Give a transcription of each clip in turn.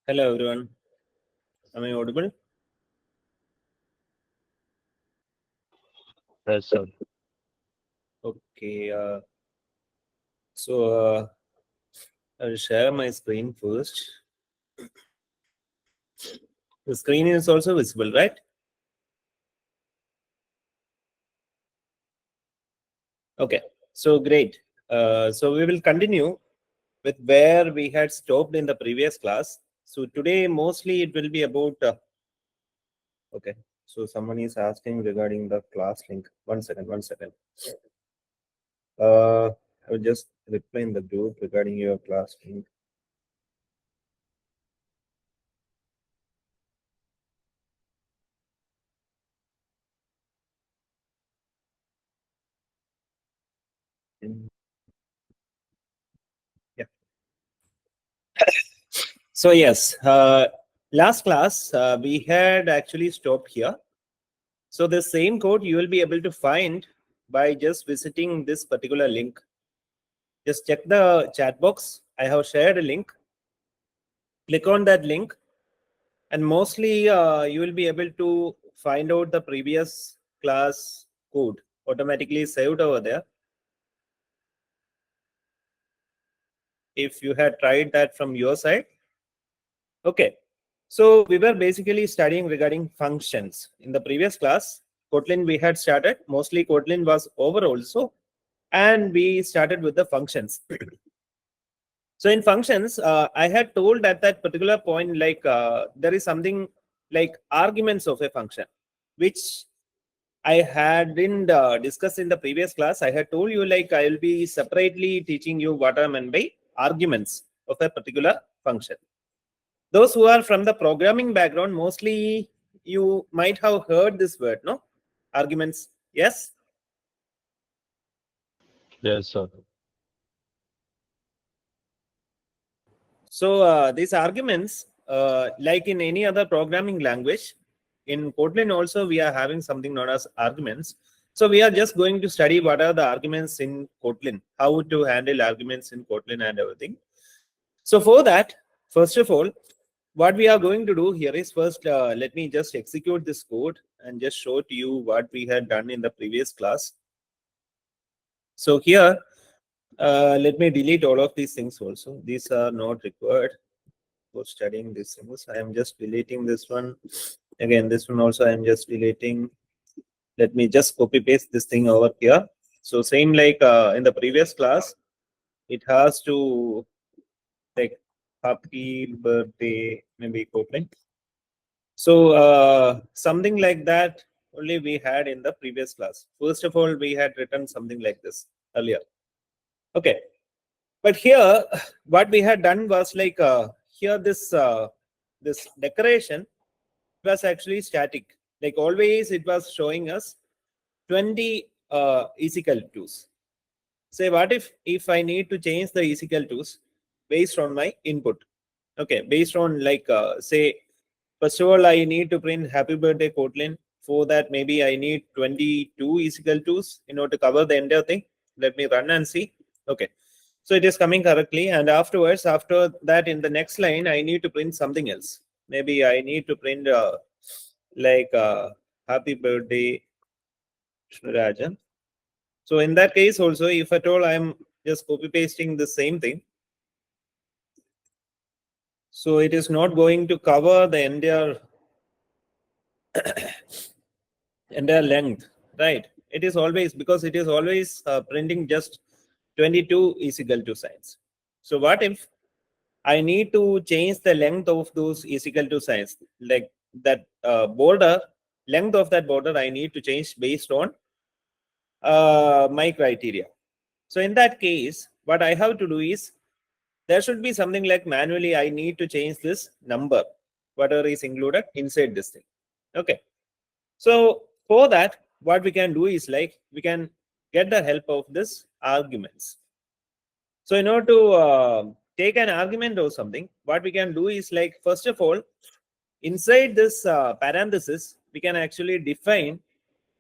Hello everyone. Am I audible? Yes, sir. Okay. So I'll share my screen first. The screen is also visible, right? Okay. So great. So we will continue with where we had stopped in the previous class. So today mostly it will be about. Okay. So someone is asking regarding the class link. One second. One second. I will just reply in the group regarding your class link. Yeah. So yes, last class we had actually stopped here. So the same code you will be able to find by just visiting this particular link. Just check the chat box. I have shared a link. Click on that link, and mostly you will be able to find out the previous class code automatically saved over there. If you had tried that from your side, okay. So we were basically studying regarding functions. In the previous class, Kotlin we had started. Mostly Kotlin was over also. And we started with the functions. So in functions, I had told at that particular point, like there is something like arguments of a function, which I hadn't discussed in the previous class. I had told you like I will be separately teaching you what I meant by arguments of a particular function. Those who are from the programming background, mostly you might have heard this word, no? Arguments. Yes. Yes, sir. So these arguments, like in any other programming language, in Kotlin also we are having something known as arguments. So we are just going to study what are the arguments in Kotlin, how to handle arguments in Kotlin and everything. So for that, first of all, what we are going to do here is first, let me just execute this code and just show to you what we had done in the previous class. So here, let me delete all of these things also. These are not required for studying these things. I am just deleting this one. Again, this one also I am just deleting. Let me just copy paste this thing over here. So same like in the previous class, it has to like happy birthday, maybe Kotlin. So something like that only we had in the previous class. First of all, we had written something like this earlier. Okay. But here, what we had done was like here this decoration was actually static. Like always, it was showing us 20 is equal to's. Say what if I need to change the is equal to's based on my input. Okay, based on like say first of all I need to print happy birthday Kotlin. For that maybe I need 22 is equal to's in order to cover the entire thing. Let me run and see. Okay. So it is coming correctly, and afterwards, after that, in the next line, I need to print something else. Maybe I need to print like happy birthday, Rajan. So in that case, also, if at all I'm just copy pasting the same thing, so it is not going to cover the entire length, right? It is always because it is always printing just 22 is equal to signs. So what if I need to change the length of those is equal to signs, like that border, length of that border I need to change based on my criteria. So in that case, what I have to do is there should be something like manually I need to change this number, whatever is included inside this thing. Okay. So for that, what we can do is like we can get the help of this arguments. So in order to take an argument or something, what we can do is like, first of all, inside this parenthesis, we can actually define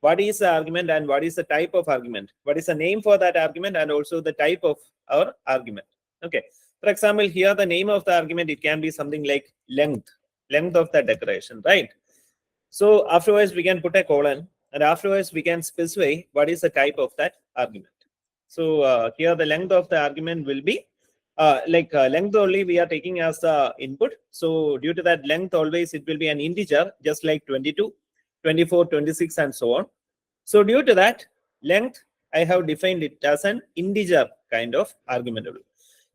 what is the argument and what is the type of argument, what is the name for that argument and also the type of our argument. Okay. For example, here the name of the argument, it can be something like length of the decoration, right? So afterwards we can put a colon, and afterwards we can specify what is the type of that argument. So here the length of the argument will be length only we are taking as the input. So due to that length, always it will be an integer, just like 22, 24, 26, and so on. So due to that length, I have defined it as an integer kind of argumentable.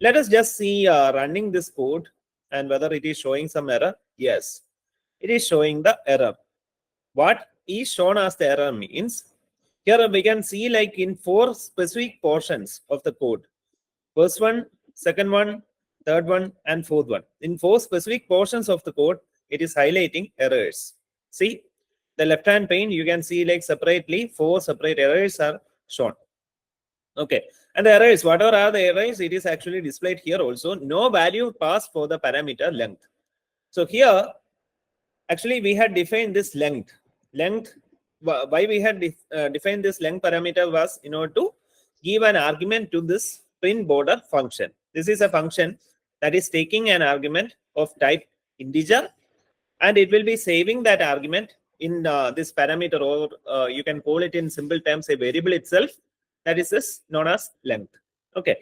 Let us just see running this code and whether it is showing some error. Yes, it is showing the error. What is shown as the error means, here we can see like in 4 specific portions of the code. First one, second one, third one, and fourth one. In 4 specific portions of the code, it is highlighting errors. See, the left-hand pane, you can see like separately 4 separate errors are shown. Okay, and the errors, whatever are the errors, it is actually displayed here also. No value passed for the parameter length. So here, actually, we had defined this length. Why we had defined this length parameter was in order to give an argument to this print border function. This is a function that is taking an argument of type integer, and it will be saving that argument in this parameter, or you can call it in simple terms a variable itself, that is this known as length. Okay.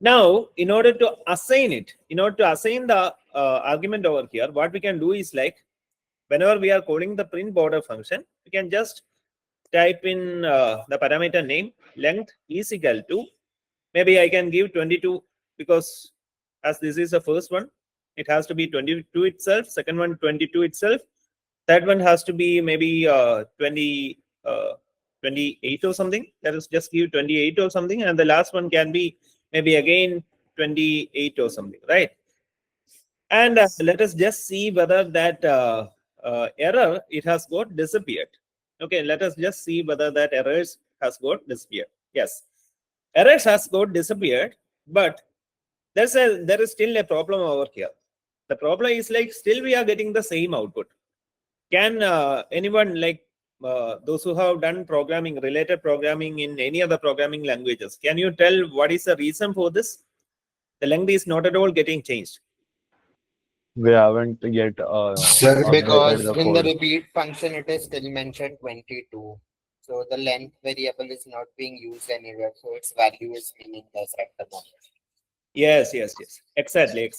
Now, in order to assign the argument over here, what we can do is like, whenever we are calling the print border function, we can just type in the parameter name length is equal to, maybe I can give 22, because as this is the first one, it has to be 22 itself, second one 22 itself, third one has to be maybe 28 or something. Let us just give 28 or something, and the last one can be maybe again 28 or something, right? And let us just see whether that error, it has got disappeared. Okay, let us just see whether that errors has got disappeared. Yes, errors has got disappeared, but there is still a problem over here. The problem is like still we are getting the same output. Can anyone, like those who have done programming, related programming in any other programming languages, can you tell what is the reason for this? The length is not at all getting changed. We haven't yet Sir, updated because the in the code. repeat function it is still mentioned 22. So the length variable is not being used anywhere. So its value is meaningless at the moment. Yes. Exactly.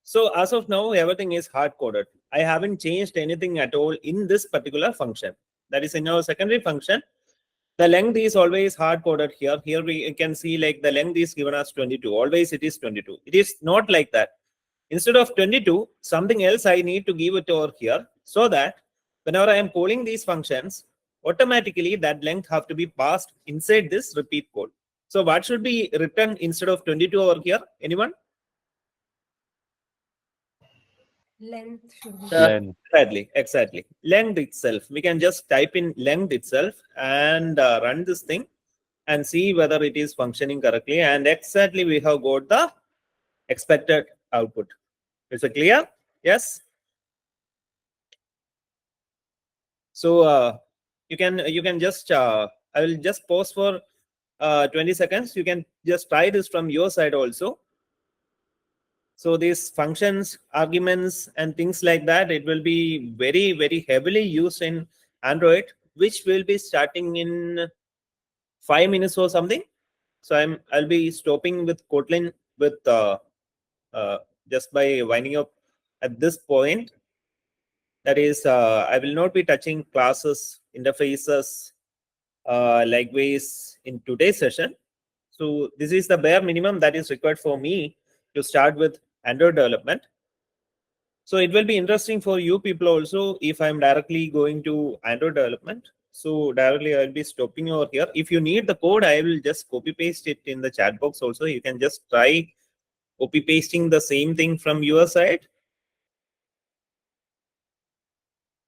So as of now, everything is hard coded. I haven't changed anything at all in this particular function. That is in our secondary function. The length is always hard coded here. Here we can see like the length is given as 22. Always it is 22. It is not like that. Instead of 22, something else I need to give it over here, so that whenever I am calling these functions, automatically that length have to be passed inside this repeat code. So what should be written instead of 22 over here? Anyone? Length should be. Length. Exactly. Length itself. We can just type in length itself and run this thing and see whether it is functioning correctly. And exactly we have got the expected output. Is it clear? Yes. So you can just I will just pause for 20 seconds. You can just try this from your side also. So these functions, arguments, and things like that, it will be very, very heavily used in Android, which will be starting in 5 minutes or something. So I'll be stopping with Kotlin with uh, just by winding up at this point. That is, I will not be touching classes, interfaces, likewise in today's session. So this is the bare minimum that is required for me to start with Android development. So it will be interesting for you people also if I'm directly going to Android development. So directly I'll be stopping over here. If you need the code, I will just copy paste it in the chat box also. You can just try copy pasting the same thing from your side.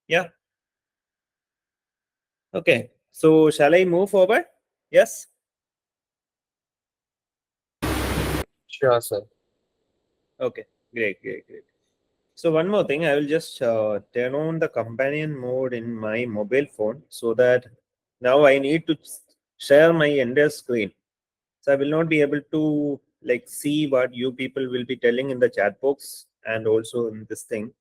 Yeah. Okay. So shall I move forward? Yes. Sure, sir. Okay. Great. So one more thing, I will just turn on the companion mode in my mobile phone, so that now I need to share my entire screen. So I will not be able to like see what you people will be telling in the chat box and also in this thing.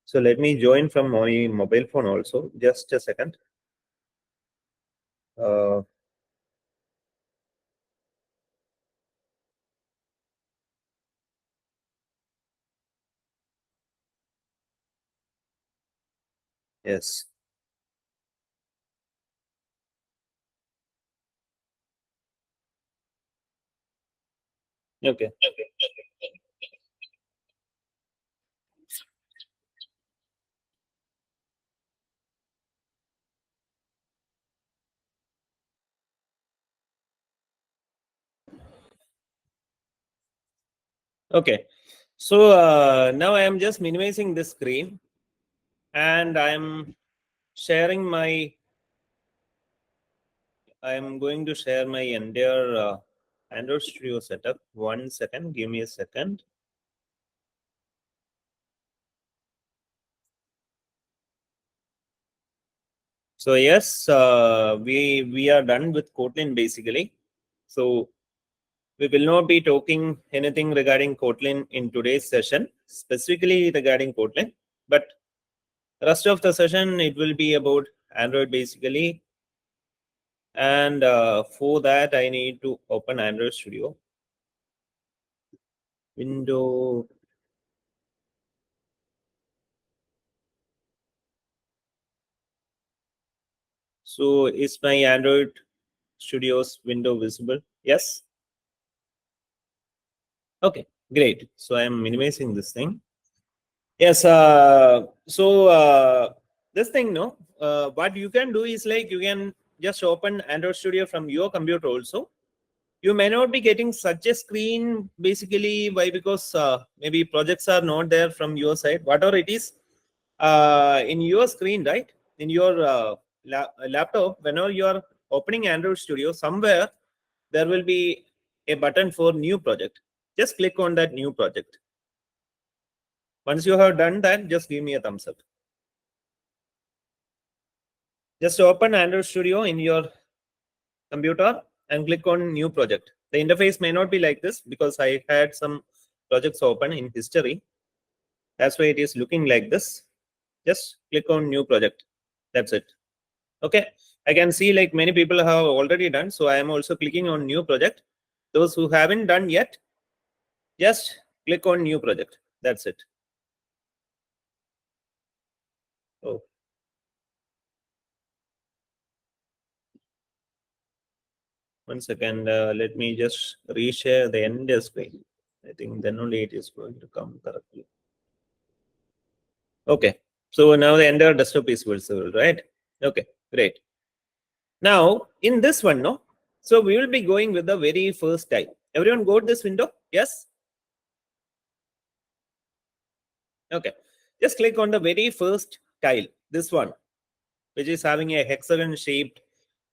So let me join from my mobile phone also. Just a second. Yes. Okay. Okay. So now I am just minimizing the screen and I am sharing my. I am going to share my entire Android Studio setup. 1 second. Give me a second. So yes, we are done with Kotlin basically. So we will not be talking anything regarding Kotlin in today's session, specifically regarding Kotlin, but rest of the session it will be about Android basically. And for that, I need to open Android Studio. Window. So is my Android Studio's window visible? Yes. Okay, great. So I am minimizing this thing. Yes. This thing, no. What you can do is like you can just open Android Studio from your computer also. You may not be getting such a screen basically. Why? Because maybe projects are not there from your side. Whatever it is, in your screen, right? In your laptop, whenever you are opening Android Studio, somewhere there will be a button for new project. Just click on that new project. Once you have done that, just give me a thumbs up. Just open Android Studio in your computer and click on new project. The interface may not be like this because I had some projects open in history. That's why it is looking like this. Just click on new project. That's it. Okay. I can see like many people have already done. So I am also clicking on new project. Those who haven't done yet, just click on new project. That's it. Oh. One second. Let me just reshare the end screen. I think then only it is going to come correctly. Okay. So now the entire desktop is visible, right? Okay, great. Now in this one, no. So we will be going with the very first type. Everyone got this window? Yes. Okay. Just click on the very first tile. This one, which is having a hexagon shaped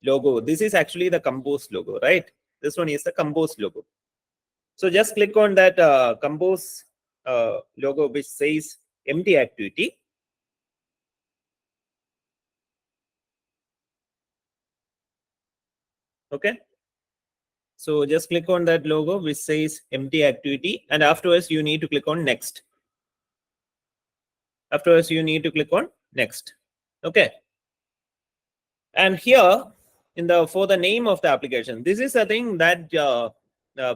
logo. This is actually the Compose logo, right? This one is the Compose logo. So just click on that Compose logo, which says empty activity. Okay. So just click on that logo, which says empty activity. And afterwards, you need to click on next. Afterwards, you need to click on next. Okay. And here in the for the name of the application, this is a thing that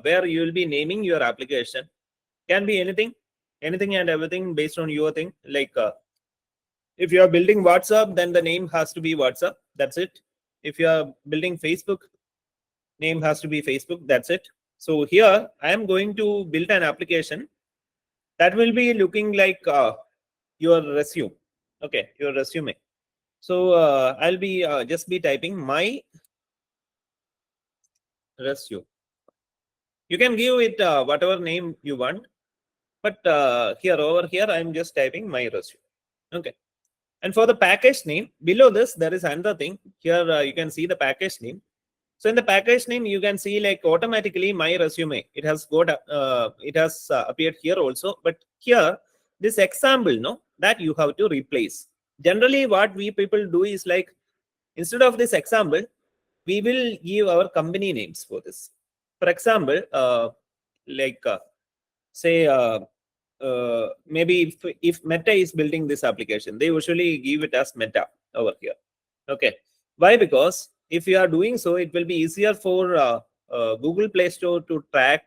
where you will be naming your application. Can be anything and everything based on your thing. Like if you are building WhatsApp, then the name has to be WhatsApp. That's it. If you are building Facebook, name has to be Facebook. That's it. So here I am going to build an application that will be looking like your resume. Okay, your resume. So I'll be just be typing my resume. You can give it whatever name you want, but over here I'm just typing my resume. Okay. And for the package name, below this there is another thing. Here you can see the package name. So in the package name, you can see like automatically my resume. It has got appeared here also, but here this example, no, that you have to replace. Generally, what we people do is like instead of this example, we will give our company names for this. For example, like say maybe if Meta is building this application, they usually give it as Meta over here. Okay, why? Because if you are doing so, it will be easier for Google Play Store to track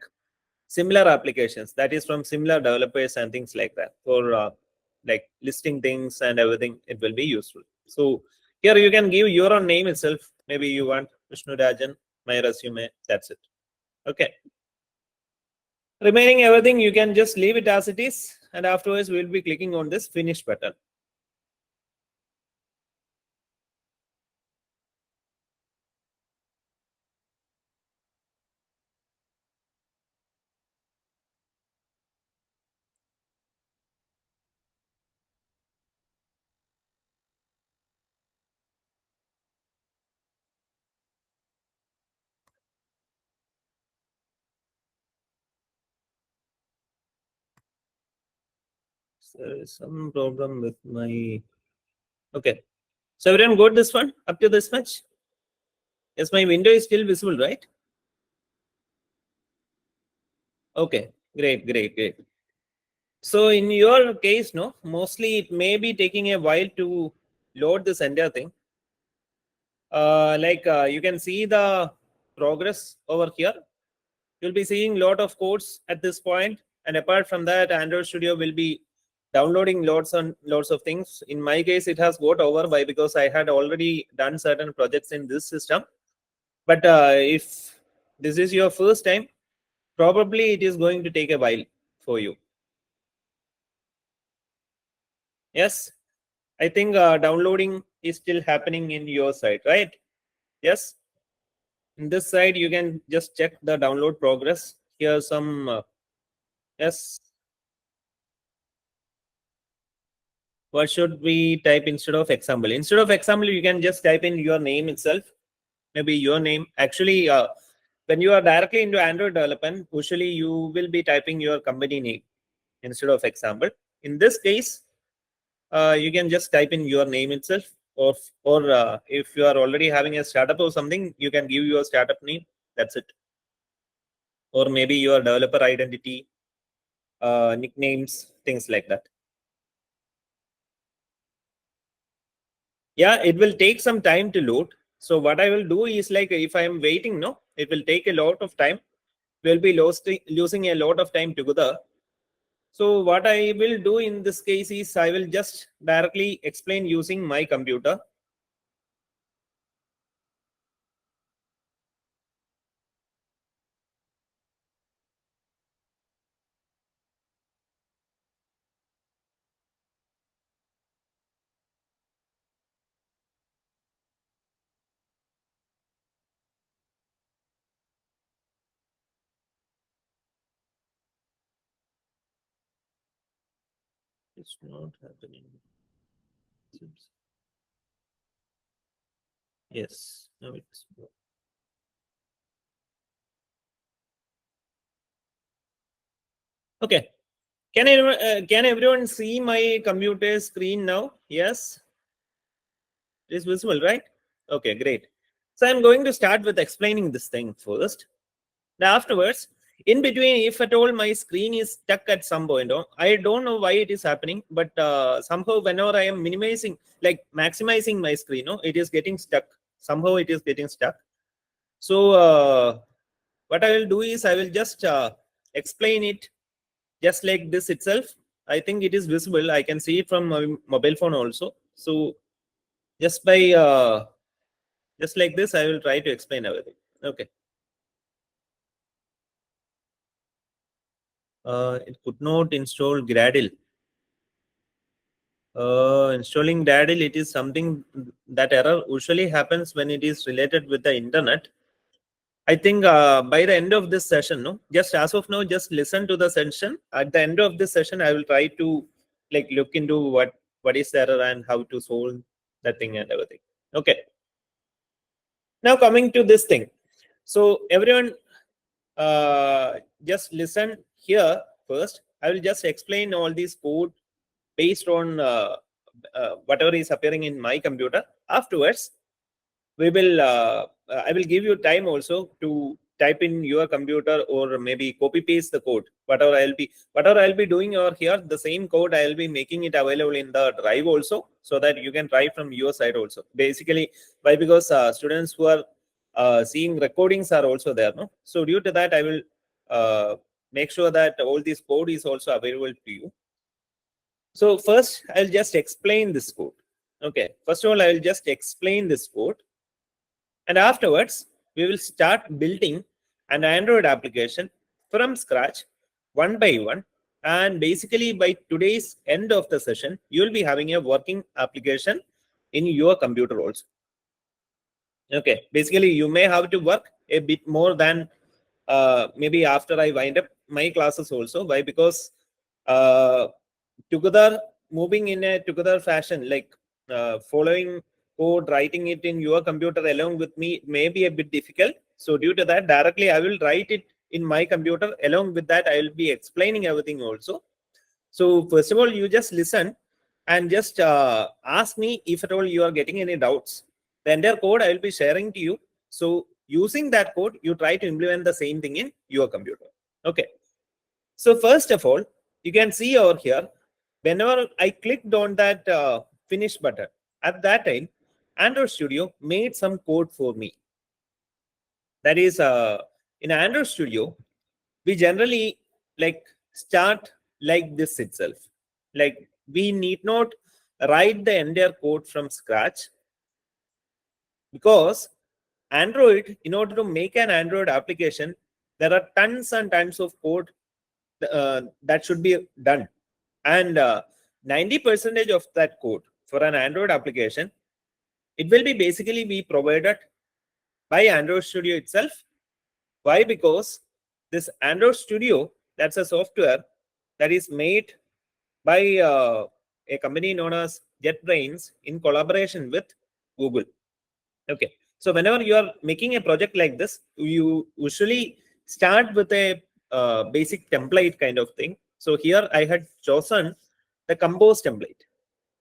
similar applications, that is from similar developers and things like that, for like listing things and everything. It will be useful. So here you can give your own name itself. Maybe you want Vishnu Rajan, my resume, that's it. Okay, remaining everything you can just leave it as it is, and afterwards we'll be clicking on this finish button. So there is some problem with my. Okay, so everyone got this one up to this much? Yes, my window is still visible, right? Okay, great. So in your case, no, mostly it may be taking a while to load this entire thing. You can see the progress over here. You'll be seeing lot of codes at this point, and apart from that, Android Studio will be downloading lots and lots of things. In my case, it has got over by because I had already done certain projects in this system. But if this is your first time, probably it is going to take a while for you. Yes, I think downloading is still happening in your side, right? Yes. In this side, you can just check the download progress. Here some yes. What should we type instead of example? Instead of example, you can just type in your name itself. Maybe your name. Actually, when you are directly into Android development, usually you will be typing your company name instead of example. In this case, you can just type in your name itself, or if you are already having a startup or something, you can give your startup name. That's it. Or maybe your developer identity, nicknames, things like that. Yeah, it will take some time to load. So what I will do is, like, if I am waiting, no, it will take a lot of time. We'll be losing a lot of time together. So what I will do in this case is I will just directly explain using my computer. It's not happening. Yes, now it's. Okay. Can everyone see my computer screen now? Yes. It is visible, right? Okay, great. So I'm going to start with explaining this thing first. Now afterwards, in between, if at all my screen is stuck at some point, I don't know why it is happening, but somehow whenever I am minimizing, like maximizing my screen, it is getting stuck. Somehow it is getting stuck. So what I will do is I will just explain it just like this itself. I think it is visible. I can see it from my mobile phone also. So just by just like this, I will try to explain everything. Okay. It could not install Gradle. Installing Gradle, it is something that error usually happens when it is related with the internet. I think by the end of this session, no, just as of now, just listen to the session. At the end of this session, I will try to like look into what is the error and how to solve that thing and everything. Okay. Now coming to this thing. So everyone, just listen here first. I will just explain all these code based on whatever is appearing in my computer. Afterwards, we will I will give you time also to type in your computer or maybe copy paste the code. Whatever I'll be doing over here, the same code I'll be making it available in the drive also, so that you can try from your side also. Basically, why? Because students who are seeing recordings are also there, no? So due to that, I will make sure that all this code is also available to you. So first, I'll just explain this code. Okay, first of all, I'll just explain this code, and afterwards, we will start building an Android application from scratch, one by one. And basically, by today's end of the session, you will be having a working application in your computer also. Okay, basically, you may have to work a bit more than maybe after I wind up my classes also. Why? Because together, moving in a together fashion, like following code, writing it in your computer along with me may be a bit difficult. So due to that, directly I will write it in my computer. Along with that, I will be explaining everything also. So first of all, you just listen and just ask me if at all you are getting any doubts. The entire code I will be sharing to you. So using that code, you try to implement the same thing in your computer. Okay. So first of all, you can see over here, whenever I clicked on that finish button, at that time, Android Studio made some code for me. That is, in Android Studio, we generally like start like this itself. Like we need not write the entire code from scratch, because Android, in order to make an Android application, there are tons and tons of code that should be done. And 90% of that code for an Android application, it will be basically be provided by Android Studio itself. Why? Because this Android Studio, that's a software that is made by a company known as JetBrains in collaboration with Google. Okay. So whenever you are making a project like this, you usually start with a basic template kind of thing. So here I had chosen the compose template.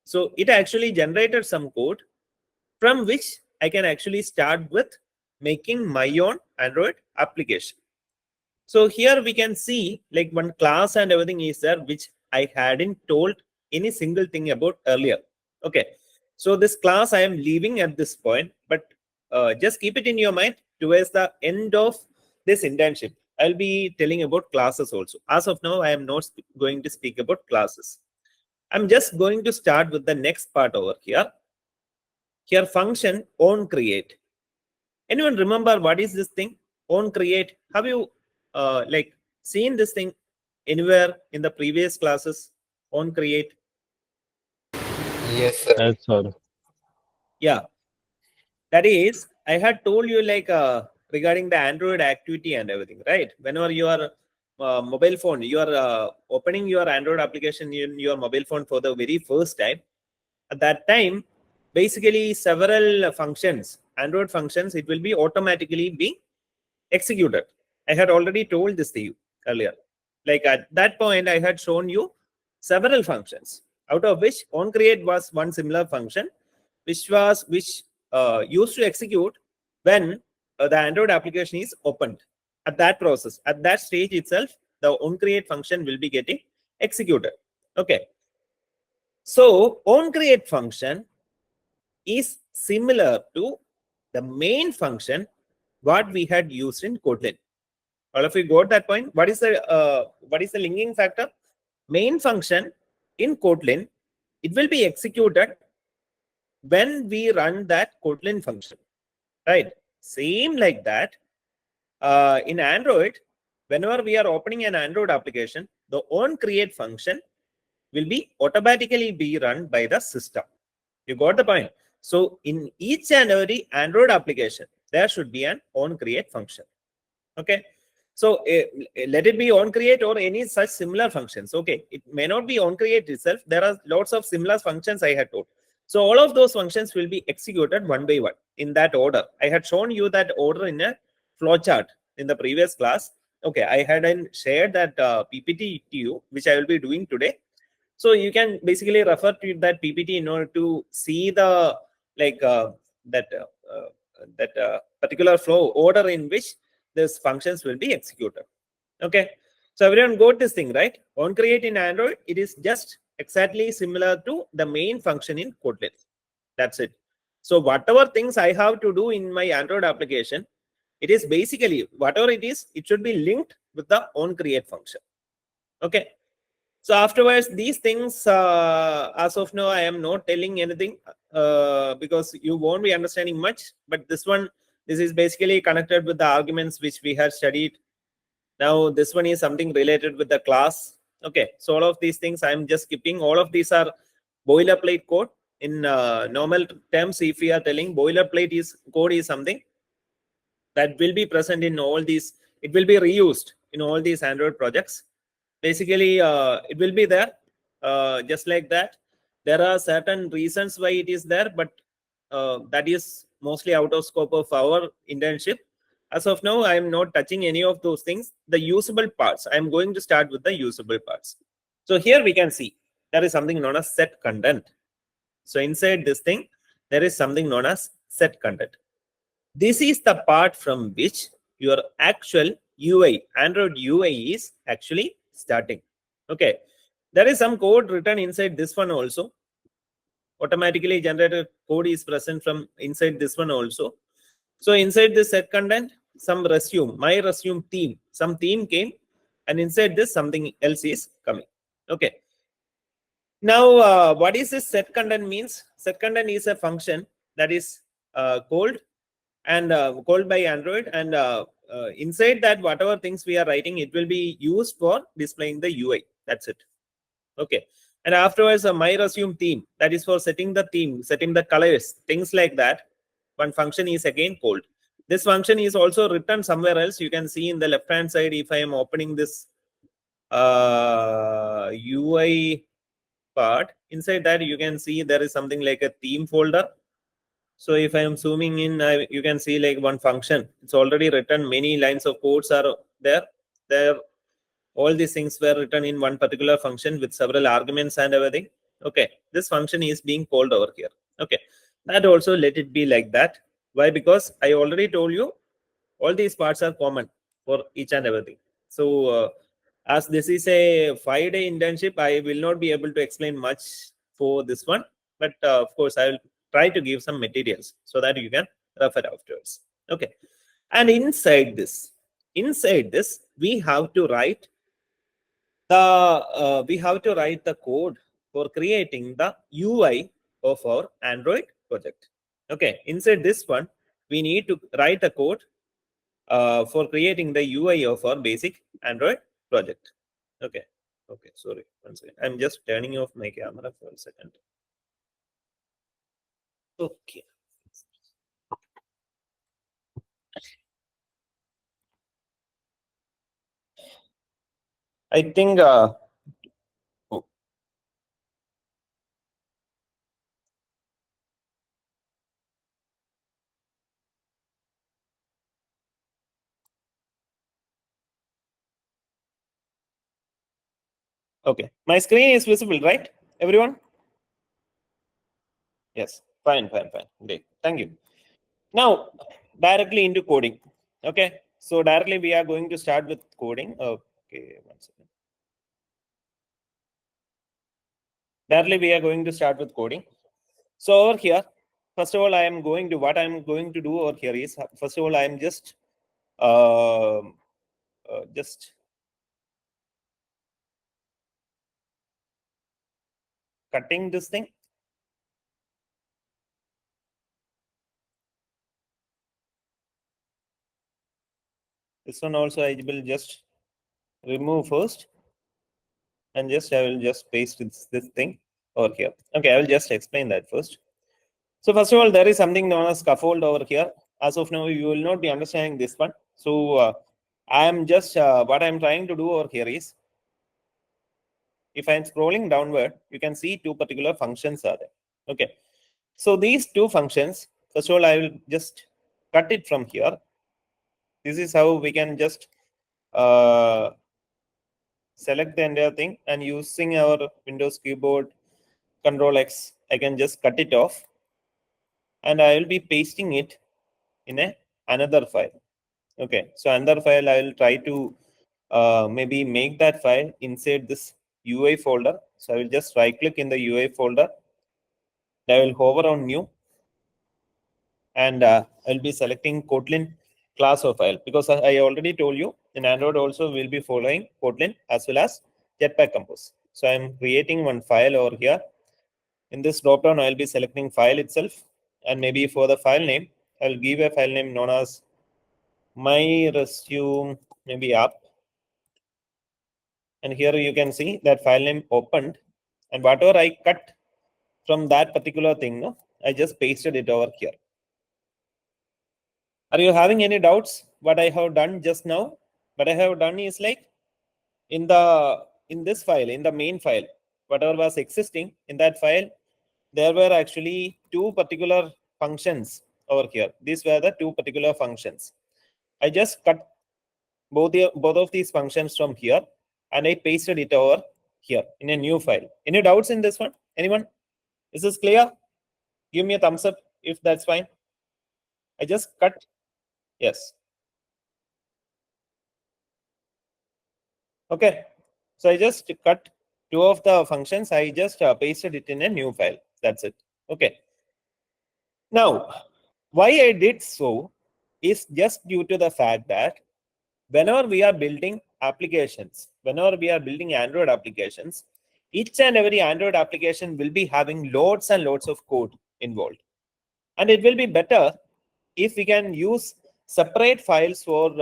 So it actually generated some code from which I can actually start with making my own Android application. So here we can see like one class and everything is there, which I hadn't told any single thing about earlier. Okay. So this class I am leaving at this point, but just keep it in your mind towards the end of this internship. I'll be telling about classes also. As of now, I am not going to speak about classes. I'm just going to start with the next part over here. Here, function on create. Anyone remember what is this thing? On create. Have you like seen this thing anywhere in the previous classes? On create. Yes, sir. Yes, sir. Yeah. That is, I had told you like regarding the Android activity and everything, right? Whenever you are mobile phone, you are opening your Android application in your mobile phone for the very first time. At that time, basically several functions, Android functions, it will be automatically being executed. I had already told this to you earlier. Like at that point, I had shown you several functions, out of which onCreate was one similar function, which used to execute when the Android application is opened. At that process, at that stage itself, the onCreate function will be getting executed. Okay. So onCreate function is similar to the main function what we had used in Kotlin. All of you got that point? What is the linking factor? Main function in Kotlin, it will be executed when we run that Kotlin function, right? Same like that. In Android, whenever we are opening an Android application, the onCreate function will be automatically be run by the system. You got the point? So in each and every Android application, there should be an onCreate function. Okay. So let it be onCreate or any such similar functions. Okay. It may not be onCreate itself. There are lots of similar functions I had told. So all of those functions will be executed one by one in that order. I had shown you that order in a flowchart in the previous class. Okay. I hadn't shared that PPT to you, which I will be doing today. So you can basically refer to that PPT in order to see the like that particular flow order in which these functions will be executed. Okay, so everyone got this thing, right? On create in Android, it is just exactly similar to the main function in Kotlin. That's it. So whatever things I have to do in my Android application, it is basically whatever it is, it should be linked with the on create function. Okay. So afterwards, these things, as of now, I am not telling anything because you won't be understanding much. But this is basically connected with the arguments which we have studied. Now, this one is something related with the class. Okay, so all of these things I'm just skipping. All of these are boilerplate code. In normal terms, if we are telling boilerplate is code is something that will be present in all these, it will be reused in all these Android projects. Basically, it will be there just like that. There are certain reasons why it is there, but that is mostly out of scope of our internship. As of now, I am not touching any of those things. The usable parts, I am going to start with the usable parts. So here we can see there is something known as set content. So inside this thing, there is something known as set content. This is the part from which your actual UI, Android UI is actually starting. Okay, there is some code written inside this one also. Automatically generated code is present from inside this one also. So inside this set content, some resume, my resume theme, some theme came, and inside this something else is coming. Okay. Now, what is this set content means? Set content is a function that is called by Android, and inside that, whatever things we are writing, it will be used for displaying the UI. That's it. Okay. And afterwards, my resume theme, that is for setting the theme, setting the colors, things like that. One function is again called. This function is also written somewhere else. You can see in the left hand side, if I am opening this UI part, inside that you can see there is something like a theme folder. So if I am zooming in, you can see like one function. It's already written. Many lines of codes are there. All these things were written in one particular function with several arguments and everything. Okay, this function is being called over here. Okay, that also let it be like that. Why? Because I already told you all these parts are common for each and everything. So as this is a 5-day internship, I will not be able to explain much for this one. But of course, I will try to give some materials so that you can refer afterwards. Okay, and inside this, we have to write the code for creating the UI of our Android project. Okay, inside this one, we need to write the code for creating the UI of our basic Android project. Okay, sorry, one second. I'm just turning off my camera for a second. Okay. I think oh, okay. My screen is visible, right? Everyone? Yes. Fine. Great. Thank you. Now, directly into coding. Okay. So directly we are going to start with coding. Okay. One second. Directly we are going to start with coding. So over here, first of all, what I am going to do over here is, first of all, I am just cutting this thing. This one also I will just remove first, and I will just paste this thing over here. Okay, I will just explain that first. So first of all, there is something known as scaffold over here. As of now, you will not be understanding this one. So I am just what I am trying to do over here is, if I am scrolling downward, you can see two particular functions are there. Okay, so these two functions, first of all, I will just cut it from here. This is how we can just select the entire thing, and using our Windows keyboard Control X, I can just cut it off, and I will be pasting it in another file. Okay, so another file I will try to maybe make that file inside this UI folder. So I will just right click in the UI folder. I will hover on new, and I'll be selecting Kotlin class of file, because I already told you in Android also we'll be following Kotlin as well as Jetpack Compose. So I'm creating one file over here. In this dropdown, I'll be selecting file itself, and maybe for the file name, I'll give a file name known as my resume, maybe app. And here you can see that file name opened, and whatever I cut from that particular thing, no, I just pasted it over here. Are you having any doubts what I have done just now? What I have done is like in this file, in the main file, whatever was existing in that file, there were actually two particular functions over here. These were the two particular functions. I just cut both of these functions from here, and I pasted it over here in a new file. Any doubts in this one? Anyone? Is this clear? Give me a thumbs up if that's fine. I just cut. Yes. Okay. So I just cut two of the functions. I just pasted it in a new file. That's it. Okay. Now, why I did so is just due to the fact that whenever we are building applications, whenever we are building Android applications, each and every Android application will be having loads and loads of code involved. And it will be better if we can use separate files for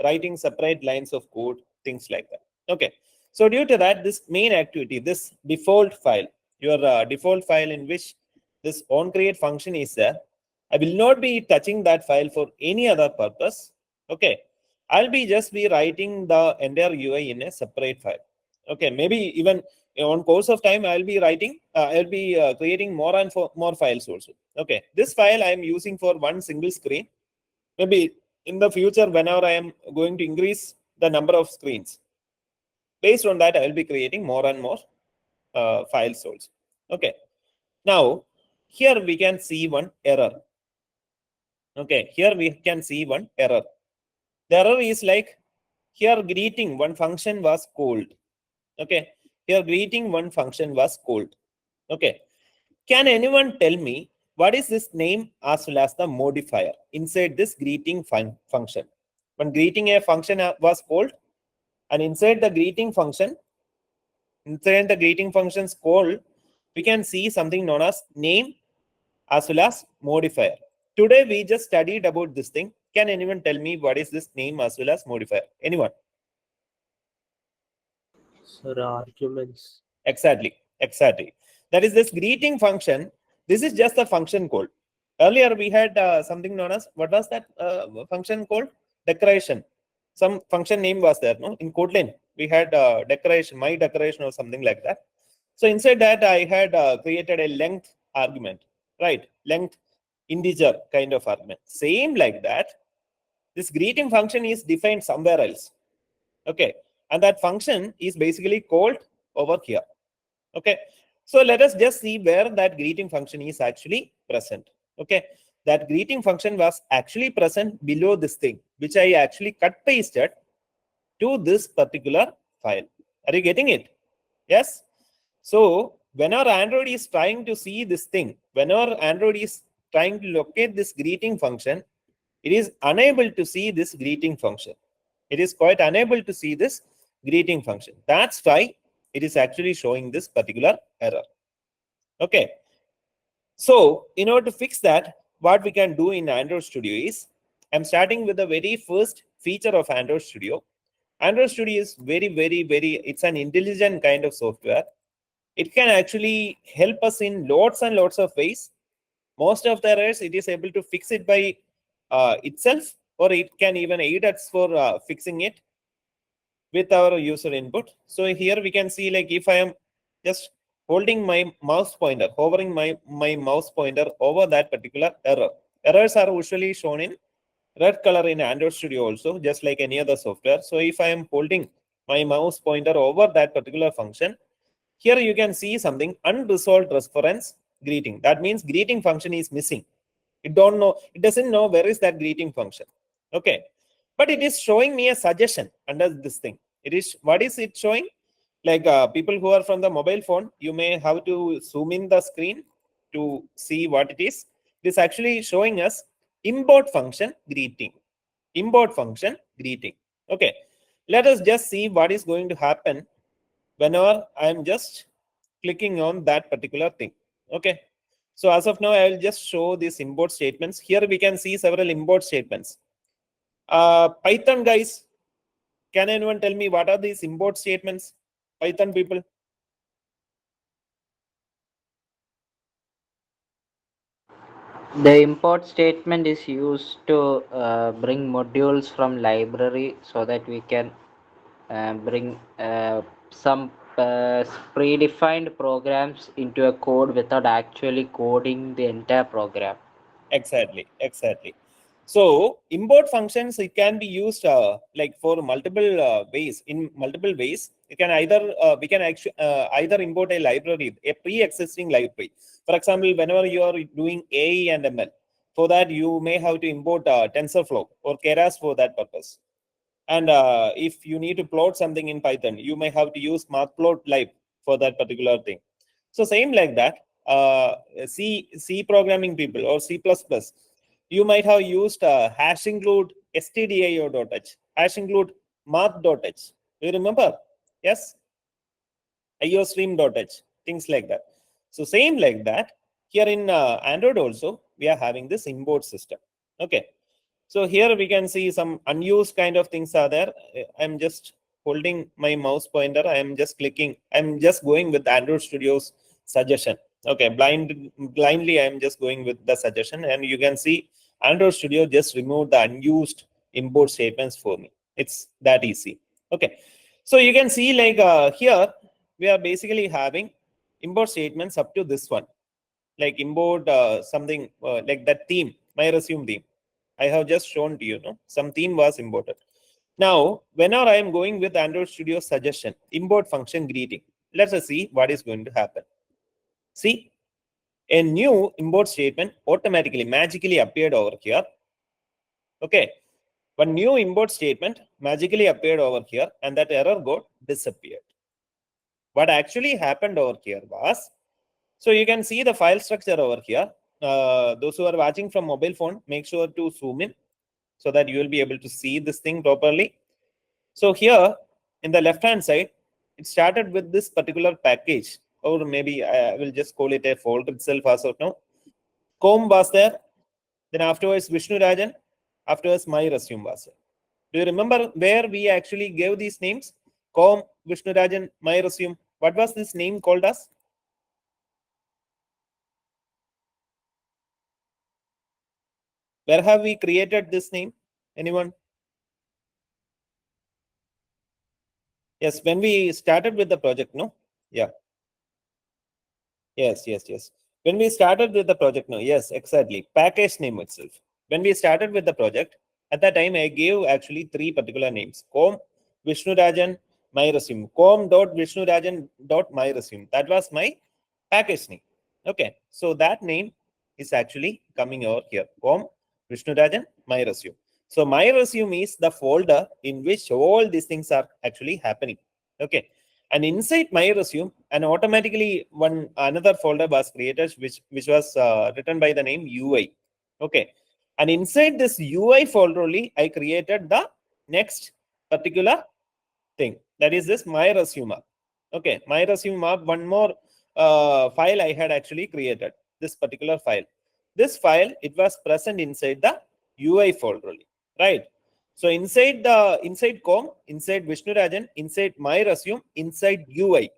writing separate lines of code, things like that. Okay. So due to that, this main activity, this default file, your default file in which this onCreate function is there, I will not be touching that file for any other purpose. Okay. I'll be just be writing the entire UI in a separate file. Okay. Maybe even on course of time, I'll be writing, I'll be creating more and more files also. Okay. This file I'm using for one single screen. Maybe in the future, whenever I am going to increase the number of screens, based on that, I will be creating more and more files also. Okay. Now, here we can see one error. Okay. Here we can see one error. The error is like here greeting one function was called. Okay. Here greeting one function was called. Okay. Can anyone tell me what is this name as well as the modifier inside this greeting function? When greeting a function was called, and inside the greeting function, inside the greeting function's call, we can see something known as name as well as modifier. Today we just studied about this thing. Can anyone tell me what is this name as well as modifier? Anyone? Sir, arguments. Exactly. That is this greeting function. This is just a function called. Earlier we had something known as, what was that function called? Decoration. Some function name was there, no? In Kotlin, we had decoration, my decoration or something like that. So inside that, I had created a length argument, right? Length integer kind of argument. Same like that. This greeting function is defined somewhere else. Okay. And that function is basically called over here. Okay. So let us just see where that greeting function is actually present. Okay. That greeting function was actually present below this thing, which I actually cut pasted to this particular file. Are you getting it? Yes. So whenever Android is trying to see this thing, whenever Android is trying to locate this greeting function, it is unable to see this greeting function. It is quite unable to see this greeting function. That's why it is actually showing this particular error. Okay. So in order to fix that, what we can do in Android Studio is, I'm starting with the very first feature of Android Studio. Android Studio is very, it's an intelligent kind of software. It can actually help us in lots and lots of ways. Most of the errors, it is able to fix it by itself, or it can even aid us for fixing it with our user input. So here we can see, like, if I am just holding my mouse pointer, hovering my mouse pointer over that particular error. Errors are usually shown in red color in Android Studio also, just like any other software. So if I am holding my mouse pointer over that particular function, here you can see something unresolved reference greeting. That means greeting function is missing. It doesn't know where is that greeting function. Okay, but it is showing me a suggestion under this thing. It is, what is it showing? Like people who are from the mobile phone, you may have to zoom in the screen to see what it is. It is actually showing us import function greeting. Import function greeting. Okay, let us just see what is going to happen whenever I'm just clicking on that particular thing. Okay, so as of now, I will just show these import statements. Here we can see several import statements. Python guys, can anyone tell me what are these import statements? Python people. The import statement is used to bring modules from library so that we can bring some predefined programs into a code without actually coding the entire program. Exactly, exactly. So import functions, it can be used like for multiple ways. In multiple ways, it can either we can actually either import a library, a pre-existing library. For example, whenever you are doing AI and ML, for that you may have to import TensorFlow or Keras for that purpose. And if you need to plot something in Python, you may have to use matplotlib for that particular thing. So same like that, C programming people or C++, you might have used hash include stdio.h, hash include math.h. Do you remember? Yes, iostream.h, things like that. So same like that, here in Android also, we are having this import system. Okay. So here we can see some unused kind of things are there. I'm just holding my mouse pointer. I'm just clicking. I'm just going with Android Studio's suggestion. Okay, blindly I'm just going with the suggestion, and you can see Android Studio just removed the unused import statements for me. It's that easy. Okay, so you can see like here we are basically having import statements up to this one, like import something like that theme, my resume theme. I have just shown to you, no? Some theme was imported. Now, whenever I am going with Android Studio suggestion, import function greeting, let us see what is going to happen. See, a new import statement automatically, magically appeared over here. Okay, one new import statement magically appeared over here, and that error code disappeared. What actually happened over here was, so you can see the file structure over here. Those who are watching from mobile phone, make sure to zoom in so that you will be able to see this thing properly. So here in the left hand side, it started with this particular package, or maybe I will just call it a folder itself as of now. Com was there, then afterwards Vishnu Rajan, afterwards my resume was there. Do you remember where we actually gave these names? Com, Vishnu Rajan, my resume. What was this name called as? Where have we created this name? Anyone? Yes, when we started with the project, no? Yeah. Yes. When we started with the project, no? Yes, exactly. Package name itself. When we started with the project, at that time, I gave actually three particular names. Com, Vishnu Rajan, my resume. Com.VishnuRajan.my resume. That was my package name. Okay. So that name is actually coming over here. Com, Vishnu Rajan, my resume. So my resume is the folder in which all these things are actually happening. Okay, and inside my resume, and automatically one another folder was created, which was written by the name UI. Okay, and inside this UI folder only, I created the next particular thing, that is this my resume. Okay, my resume, one more file I had actually created, this particular file. This file, it was present inside the UI folder only, right? So inside com, inside Vishnu Rajan, inside my resume, inside UI,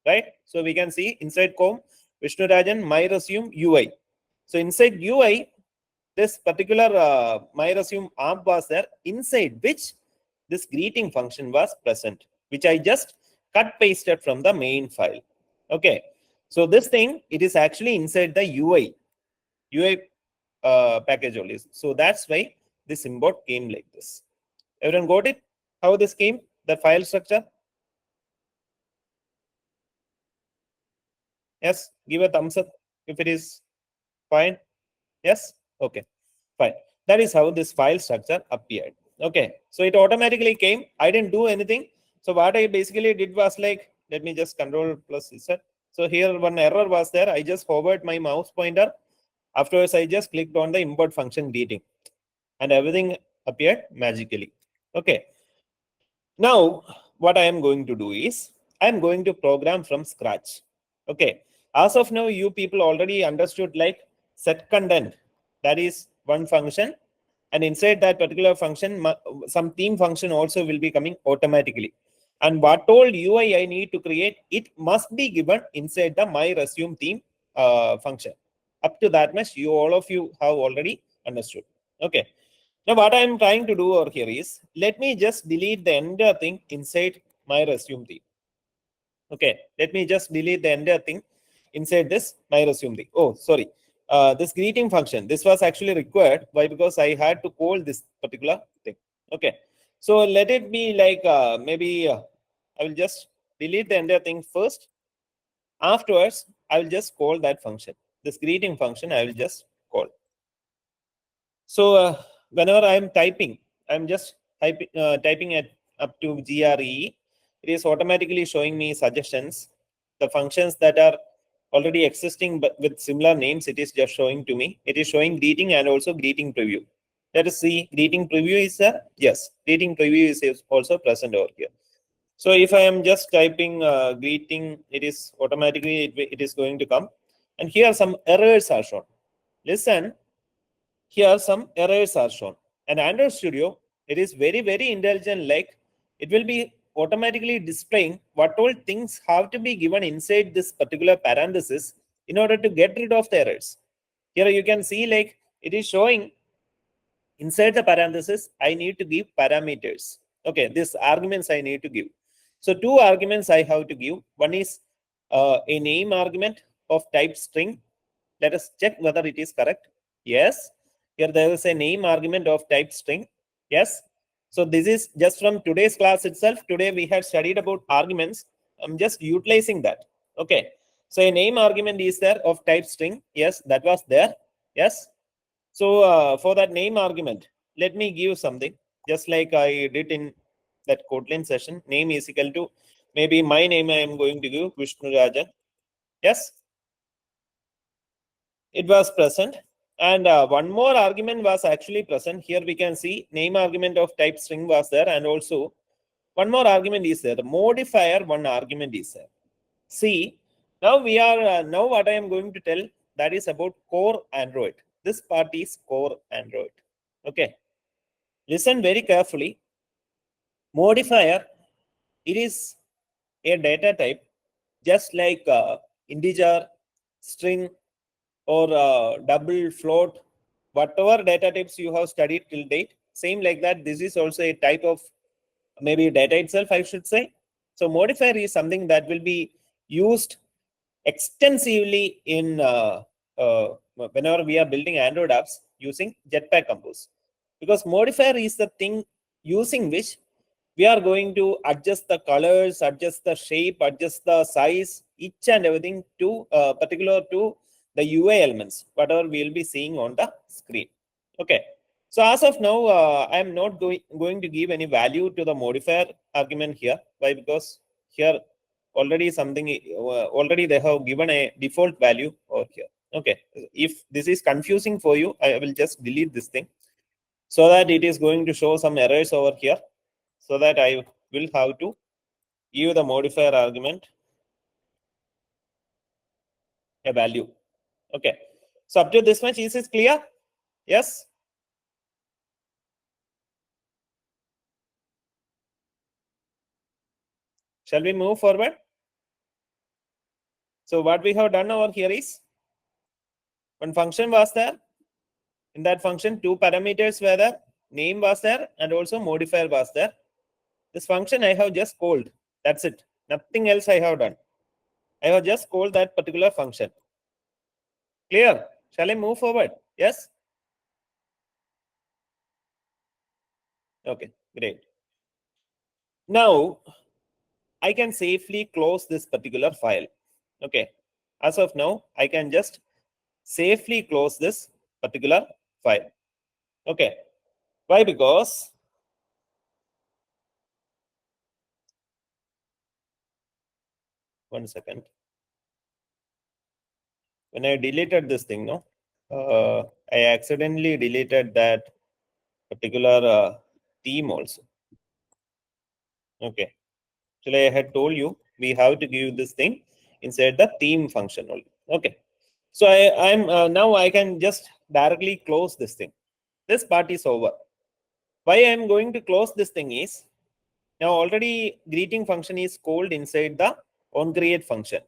right? So we can see inside com, Vishnu Rajan, my resume, UI. So inside UI, this particular my resume app was there, inside which this greeting function was present, which I just cut pasted from the main file. Okay, so this thing, it is actually inside the UI package only. So that's why this import came like this. Everyone got it? How this came? The file structure? Yes, give a thumbs up if it is fine. Yes, okay, fine. That is how this file structure appeared. Okay, so it automatically came. I didn't do anything. So what I basically did was like, let me just control plus Z. So here one error was there. I just hovered my mouse pointer. Afterwards, I just clicked on the import function greeting, and everything appeared magically. Okay. Now, what I am going to do is, I am going to program from scratch. Okay. As of now, you people already understood like set content. That is one function. And inside that particular function, some theme function also will be coming automatically. And what all UI I need to create, it must be given inside the my resume theme function. Up to that much, all of you have already understood. Okay. Now, what I'm trying to do over here is, let me just delete the entire thing inside my resume theme. Okay, let me just delete the entire thing inside this my resume thing. Oh, sorry. This greeting function, this was actually required. Why? Because I had to call this particular thing. Okay, so let it be like maybe I will just delete the entire thing first. Afterwards, I will just call that function. This greeting function, I will just call. So whenever I am typing, I'm just typing it up to GRE. It is automatically showing me suggestions. The functions that are already existing but with similar names, it is just showing to me. It is showing greeting and also greeting preview. Let us see, greeting preview is there? Yes, greeting preview is also present over here. So if I am just typing greeting, it is automatically, it is going to come. And here some errors are shown. Listen, here some errors are shown. And Android Studio, it is very, very intelligent, like it will be automatically displaying what all things have to be given inside this particular parenthesis in order to get rid of the errors. Here you can see like it is showing inside the parenthesis, I need to give parameters. Okay, these arguments I need to give. So two arguments I have to give. One is a name argument of type string. Let us check whether it is correct. Yes. Here there is a name argument of type string. Yes. So this is just from today's class itself. Today we had studied about arguments. I'm just utilizing that. Okay. So a name argument is there of type string. Yes, that was there. Yes. So for that name argument, let me give something just like I did in that Kotlin session. Name is equal to maybe my name I am going to give Vishnu Rajan. Yes. It was present. And one more argument was actually present. Here we can see name argument of type string was there. And also one more argument is there. The modifier one argument is there. See, now we are, now what I am going to tell, that is about core Android. This part is core Android. Okay. Listen very carefully. Modifier, it is a data type just like integer, string, or double, float, whatever data types you have studied till date, same like that. This is also a type of maybe data itself, I should say. So modifier is something that will be used extensively in whenever we are building Android apps using Jetpack Compose, because modifier is the thing using which we are going to adjust the colors, adjust the shape, adjust the size, each and everything to particular to the UI elements, whatever we will be seeing on the screen. Okay. So as of now, I am not going to give any value to the modifier argument here. Why? Because here already something already they have given a default value over here. Okay. If this is confusing for you, I will just delete this thing so that it is going to show some errors over here. So that I will have to give the modifier argument a value. Okay. So up to this much, is it clear? Yes. Shall we move forward? So what we have done over here is one function was there. In that function, two parameters were there. Name was there and also modifier was there. This function I have just called. That's it. Nothing else I have done. I have just called that particular function. Clear? Shall I move forward? Yes? Okay, great. Now, I can safely close this particular file. Okay. As of now, I can just safely close this particular file. Okay. Why? Because one second. When I deleted this thing, no, I accidentally deleted that particular theme also. Okay. Actually, I had told you we have to give this thing inside the theme function only. Okay. So I'm now I can just directly close this thing. This part is over. Why I'm going to close this thing is now already greeting function is called inside the onCreate function.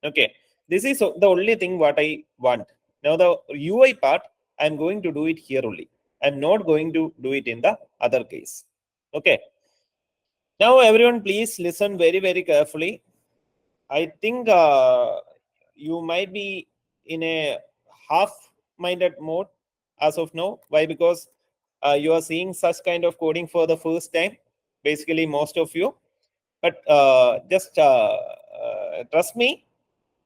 Okay. This is the only thing what I want. Now the UI part, I'm going to do it here only. I'm not going to do it in the other case. Okay. Now everyone please listen very, very carefully. I think you might be in a half-minded mode as of now. Why? Because you are seeing such kind of coding for the first time, basically most of you. But just trust me,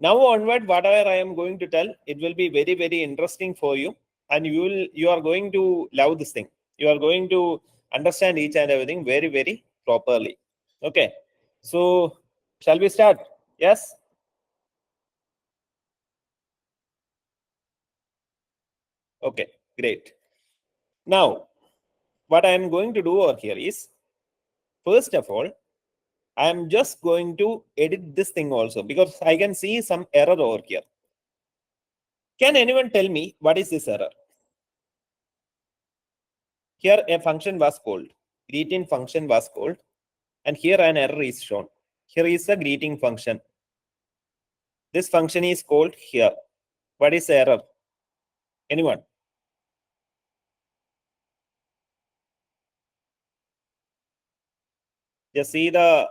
now onward, whatever I am going to tell, it will be very, very interesting for you. And you are going to love this thing. You are going to understand each and everything very, very properly. Okay. So shall we start? Yes. Okay, great. Now, what I am going to do over here is, first of all, I am just going to edit this thing also because I can see some error over here. Can anyone tell me what is this error? Here a function was called, greeting function was called, and here an error is shown. Here is a greeting function. This function is called here. What is the error? Anyone? Just see the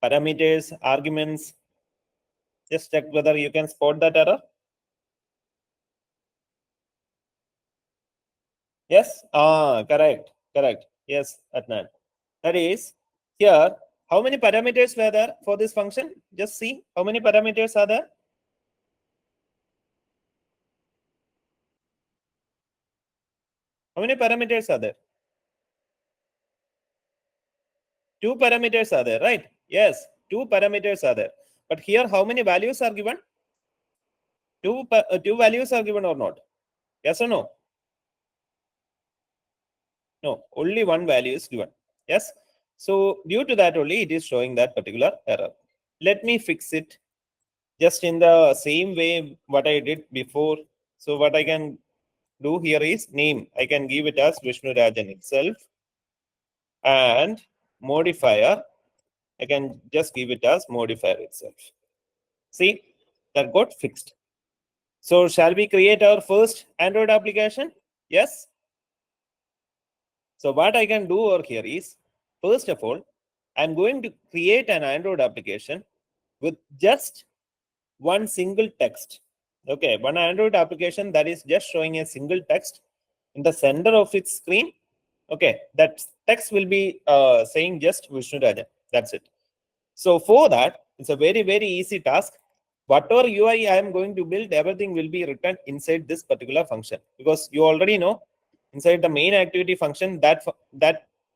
parameters, arguments. Just check whether you can spot that error. Yes? Correct. Correct. Yes, Adnan. That is, here, how many parameters were there for this function? Just see how many parameters are there. How many parameters are there? 2 parameters are there, right? Yes, 2 parameters are there. But here, how many values are given? 2 values are given or not? Yes or no? No, only 1 value is given. Yes. So due to that only, it is showing that particular error. Let me fix it just in the same way what I did before. So what I can do here is name. I can give it as Vishnu Rajan itself, and modifier. I can just give it as modifier itself. See, that got fixed. So shall we create our first Android application? Yes. So what I can do over here is, first of all, I'm going to create an Android application with just one single text. Okay, one Android application that is just showing a single text in the center of its screen. Okay, that text will be saying just Vishnu Rajan. That's it. So for that, it's a very, very easy task. Whatever UI I am going to build, everything will be written inside this particular function, because you already know inside the main activity function that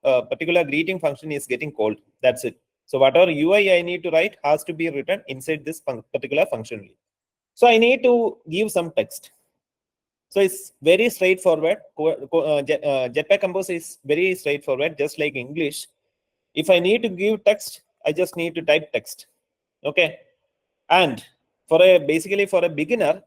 particular greeting function is getting called. That's it. So whatever UI I need to write has to be written inside this particular function. So I need to give some text. So it's very straightforward. Jetpack Compose is very straightforward, just like English. If I need to give text, I just need to type text. Okay. And for basically for a beginner,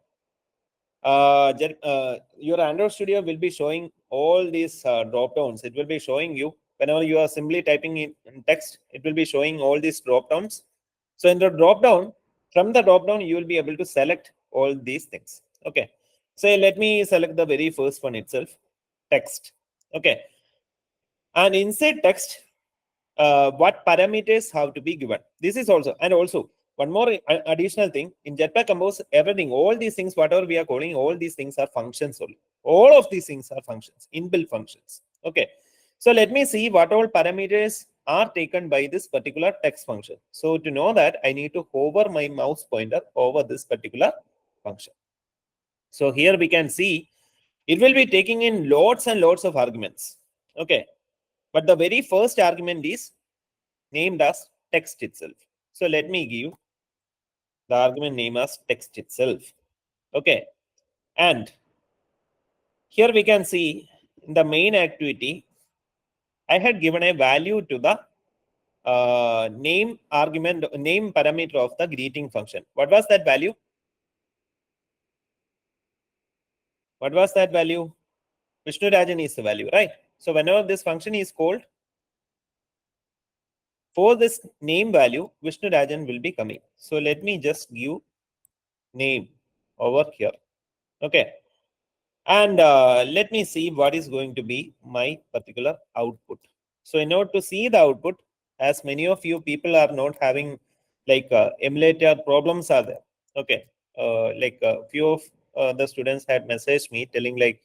your Android Studio will be showing all these drop downs. It will be showing you whenever you are simply typing in text, it will be showing all these drop downs. So in the drop down, from the drop down, you will be able to select all these things. Okay. So let me select the very first one itself, text. Okay. And inside text, what parameters have to be given. This is also, and also one more additional thing in Jetpack Compose, everything, all these things, whatever we are calling, all these things are functions only. All of these things are functions, inbuilt functions. Okay. So let me see what all parameters are taken by this particular text function. So to know that, I need to hover my mouse pointer over this particular function. So here we can see it will be taking in lots and lots of arguments. Okay, but the very first argument is named as text itself. So let me give the argument name as text itself. Okay, and here we can see in the main activity, I had given a value to the name argument, name parameter of the greeting function. What was that value? What was that value? Vishnu Rajan is the value, right? So whenever this function is called, for this name value, Vishnu Rajan will be coming. So let me just give name over here. Okay. And let me see what is going to be my particular output. So in order to see the output, as many of you people are not having like emulator problems are there. Okay. Like a few of the students had messaged me telling like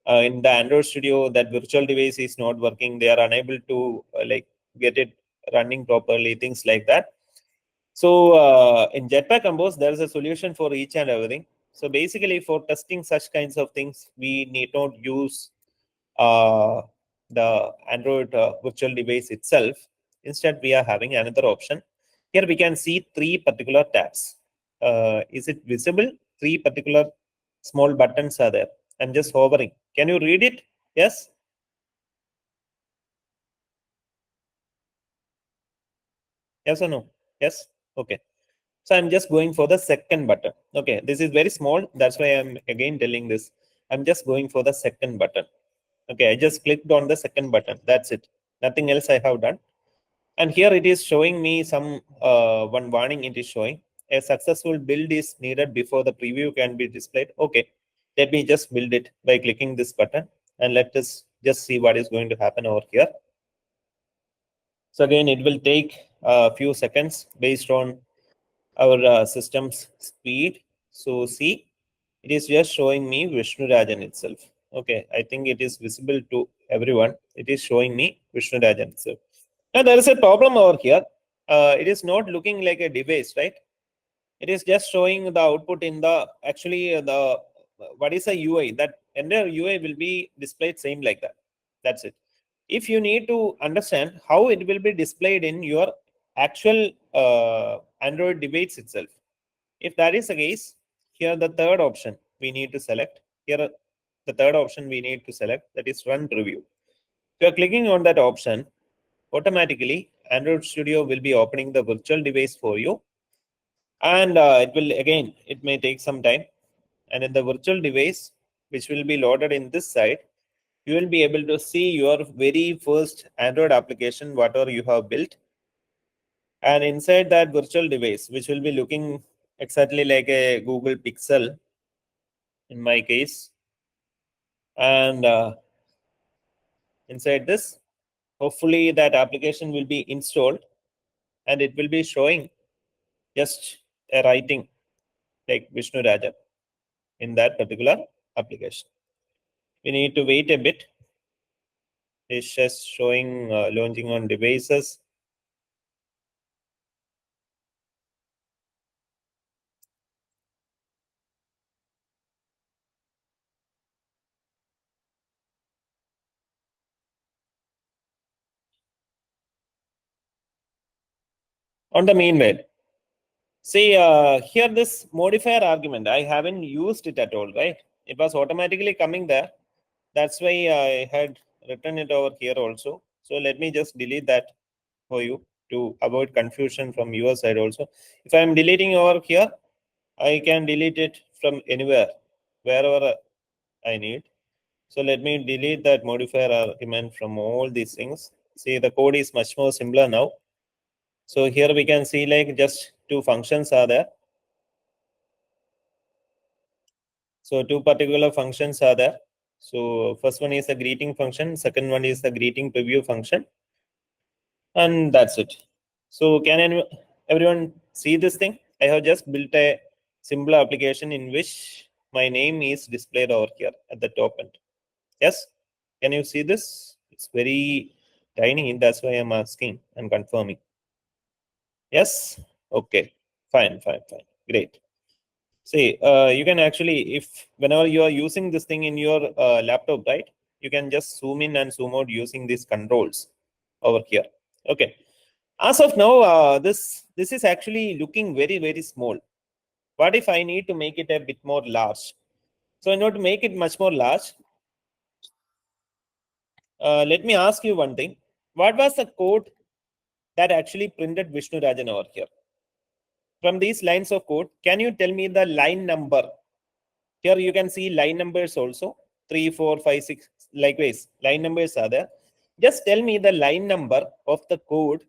in the Android Studio that virtual device is not working. They are unable to like get it running properly, things like that. So in Jetpack Compose, there is a solution for each and everything. So basically, for testing such kinds of things, we need not use uh, the Android virtual device itself. Instead, we are having another option. Here we can see three particular tabs. Is it visible? Three particular small buttons are there. I'm just hovering. Can you read it? Yes? Yes or no? Yes? Okay. So I'm just going for the second button. Okay, this is very small. That's why I'm again telling this. I'm just going for the second button. Okay, I just clicked on the second button. That's it. Nothing else I have done. And here it is showing me some one warning. It is showing a successful build is needed before the preview can be displayed. Okay, let me just build it by clicking this button, and let us just see what is going to happen over here. So again, it will take a few seconds based on our system's speed. So see, it is just showing me Vishnu Rajan itself. Okay, I think it is visible to everyone. It is showing me Vishnu Rajan itself. Now there is a problem over here. It is not looking like a device, right? It is just showing the output in the actually the what is a UI. That entire UI will be displayed same like that. That's it. If you need to understand how it will be displayed in your actual Android device itself, if that is the case, here the third option we need to select. Here the third option we need to select, that is run preview. If you are clicking on that option, automatically Android Studio will be opening the virtual device for you, and it will again, it may take some time, and in the virtual device which will be loaded in this side, you will be able to see your very first Android application whatever you have built, and inside that virtual device, which will be looking exactly like a Google Pixel in my case, and inside this, hopefully that application will be installed, and it will be showing just a writing like Vishnu Rajan in that particular application. We need to wait a bit. It's just showing launching on devices. On the meanwhile, see here this modifier argument, I haven't used it at all, right? It was automatically coming there. That's why I had written it over here also. So let me just delete that for you to avoid confusion from your side also. If I'm deleting over here, I can delete it from anywhere, wherever I need. So let me delete that modifier argument from all these things. See, the code is much more simpler now. So here we can see like just two functions are there. So two particular functions are there. So first one is the greeting function. Second one is the greeting preview function. And that's it. So can everyone see this thing? I have just built a simple application in which my name is displayed over here at the top end. Yes? Can you see this? It's very tiny. That's why I'm asking and confirming. Yes? Okay. Fine. Great. See, you can actually, if whenever you are using this thing in your laptop, right, you can just zoom in and zoom out using these controls over here. Okay. As of now, this is actually looking very small. What if I need to make it a bit more large? So in order to make it much more large, let me ask you one thing. What was the code that actually printed Vishnu Rajan over here? From these lines of code, can you tell me the line number? Here you can see line numbers also, 3, 4, 5, 6. Likewise, line numbers are there. Just tell me the line number of the code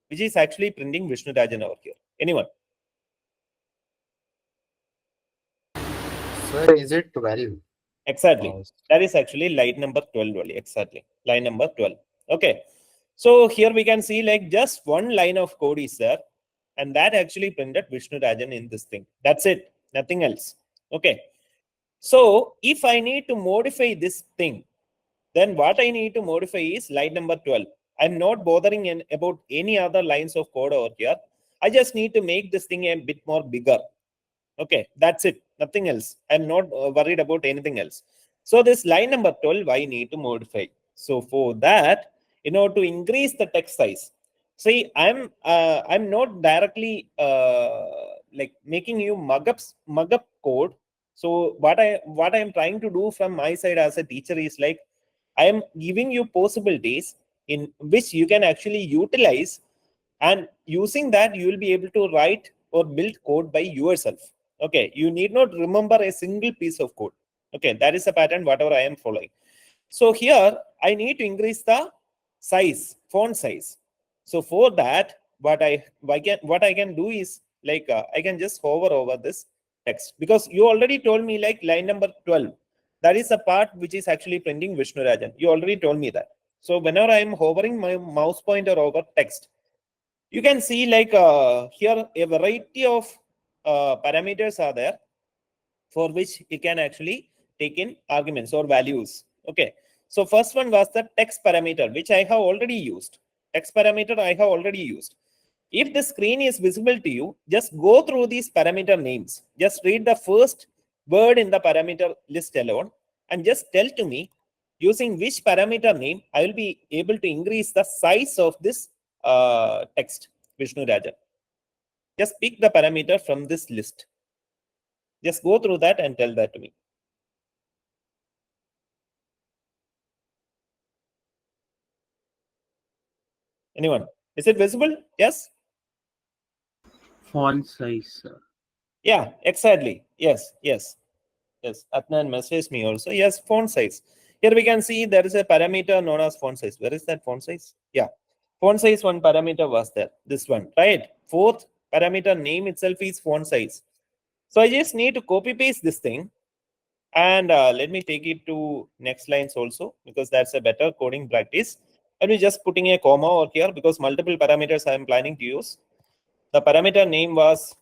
which is actually printing Vishnu Rajan over here. Anyone? Sir, is it 12? Exactly. That is actually line number 12 only. Exactly. Line number 12. Okay. So here we can see like just one line of code is there, and that actually printed Vishnu Rajan in this thing. That's it. Nothing else. Okay. So if I need to modify this thing, then what I need to modify is line number 12. I'm not bothering about any other lines of code over here. I just need to make this thing a bit more bigger. Okay, that's it. Nothing else. I'm not worried about anything else. So this line number 12, I need to modify. So for that, in order to increase the text size, see, I'm not directly like making you mug up code. So what I am trying to do from my side as a teacher is like I am giving you possibilities in which you can actually utilize, and using that you will be able to write or build code by yourself. Okay, you need not remember a single piece of code. Okay, that is the pattern whatever I am following. So here I need to increase the size, font size. So for that, what I can do is like I can just hover over this text, because you already told me like line number 12. That is the part which is actually printing Vishnu Rajan. You already told me that. So whenever I am hovering my mouse pointer over text, you can see like here a variety of parameters are there for which it can actually take in arguments or values. Okay. So first one was the text parameter, which I have already used. Text parameter I have already used. If the screen is visible to you, just go through these parameter names. Just read the first word in the parameter list alone and just tell to me using which parameter name I will be able to increase the size of this text, Vishnu Rajan. Just pick the parameter from this list. Just go through that and tell that to me. Anyone? Is it visible? Yes? Font size, sir. Yeah, exactly. Yes. Adnan messaged me also. Yes, font size. Here we can see there is a parameter known as font size. Where is that font size? Yeah. Font size one parameter was there. This one, right? Fourth parameter name itself is font size. So I just need to copy paste this thing. And let me take it to next lines also, because that's a better coding practice. And we just putting a comma over here because multiple parameters I am planning to use. The parameter name was,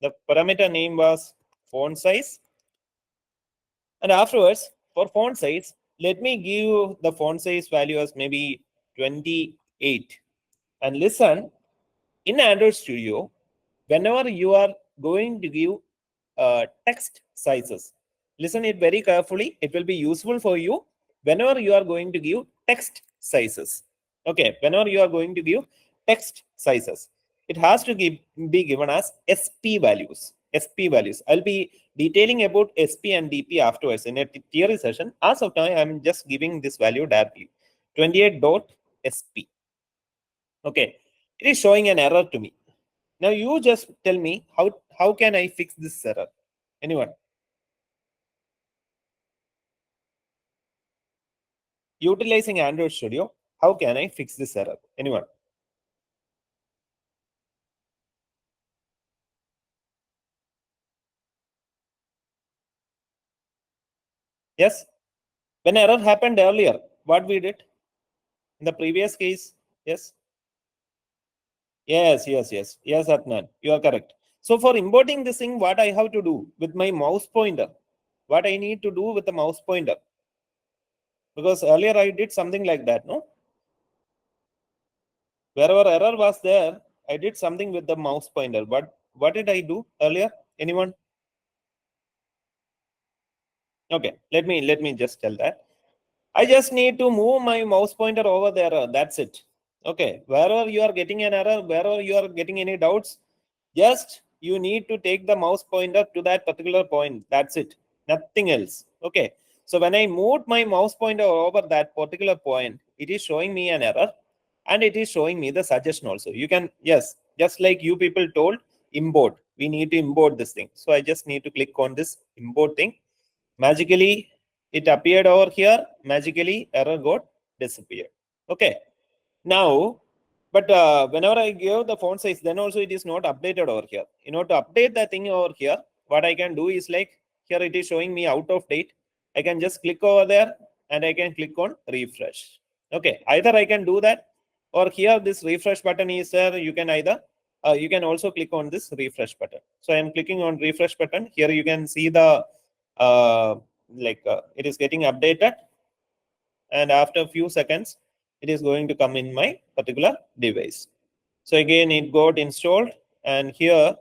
the parameter name was font size. And afterwards, for font size, let me give the font size value as maybe 28. And listen, in Android Studio, whenever you are going to give text sizes, listen it very carefully. It will be useful for you whenever you are going to give text sizes. Okay, whenever you are going to give text sizes, it has to be given as SP values. SP values. I'll be detailing about SP and DP afterwards in a theory session. As of now, I'm just giving this value directly. 28.sp. Okay, it is showing an error to me. Now you just tell me how can I fix this error? Anyone? Utilizing Android Studio, how can I fix this error? Anyone? Yes? When error happened earlier, what we did? In the previous case, yes? Yes, Adnan, you are correct. So for importing this thing, what I have to do with my mouse pointer? What I need to do with the mouse pointer? Because earlier I did something like that, no? Wherever error was there, I did something with the mouse pointer. What did I do earlier? Anyone? Okay, let me just tell that. I just need to move my mouse pointer over the error. That's it. Okay, wherever you are getting an error, wherever you are getting any doubts, just you need to take the mouse pointer to that particular point. That's it. Nothing else. Okay. So when I moved my mouse pointer over that particular point, it is showing me an error and it is showing me the suggestion also. You can, yes, just like you people told, import. We need to import this thing. So I just need to click on this import thing. Magically, it appeared over here. Magically, error got disappeared. Okay. Now, but whenever I give the font size, then also it is not updated over here. You know, to update the thing over here, what I can do is like here it is showing me out of date. I can just click over there and I can click on refresh. Okay, either I can do that or here this refresh button is there. You can either you can also click on this refresh button. So I am clicking on refresh button. Here you can see the it is getting updated, and after a few seconds it is going to come in my particular device. So again it got installed, and here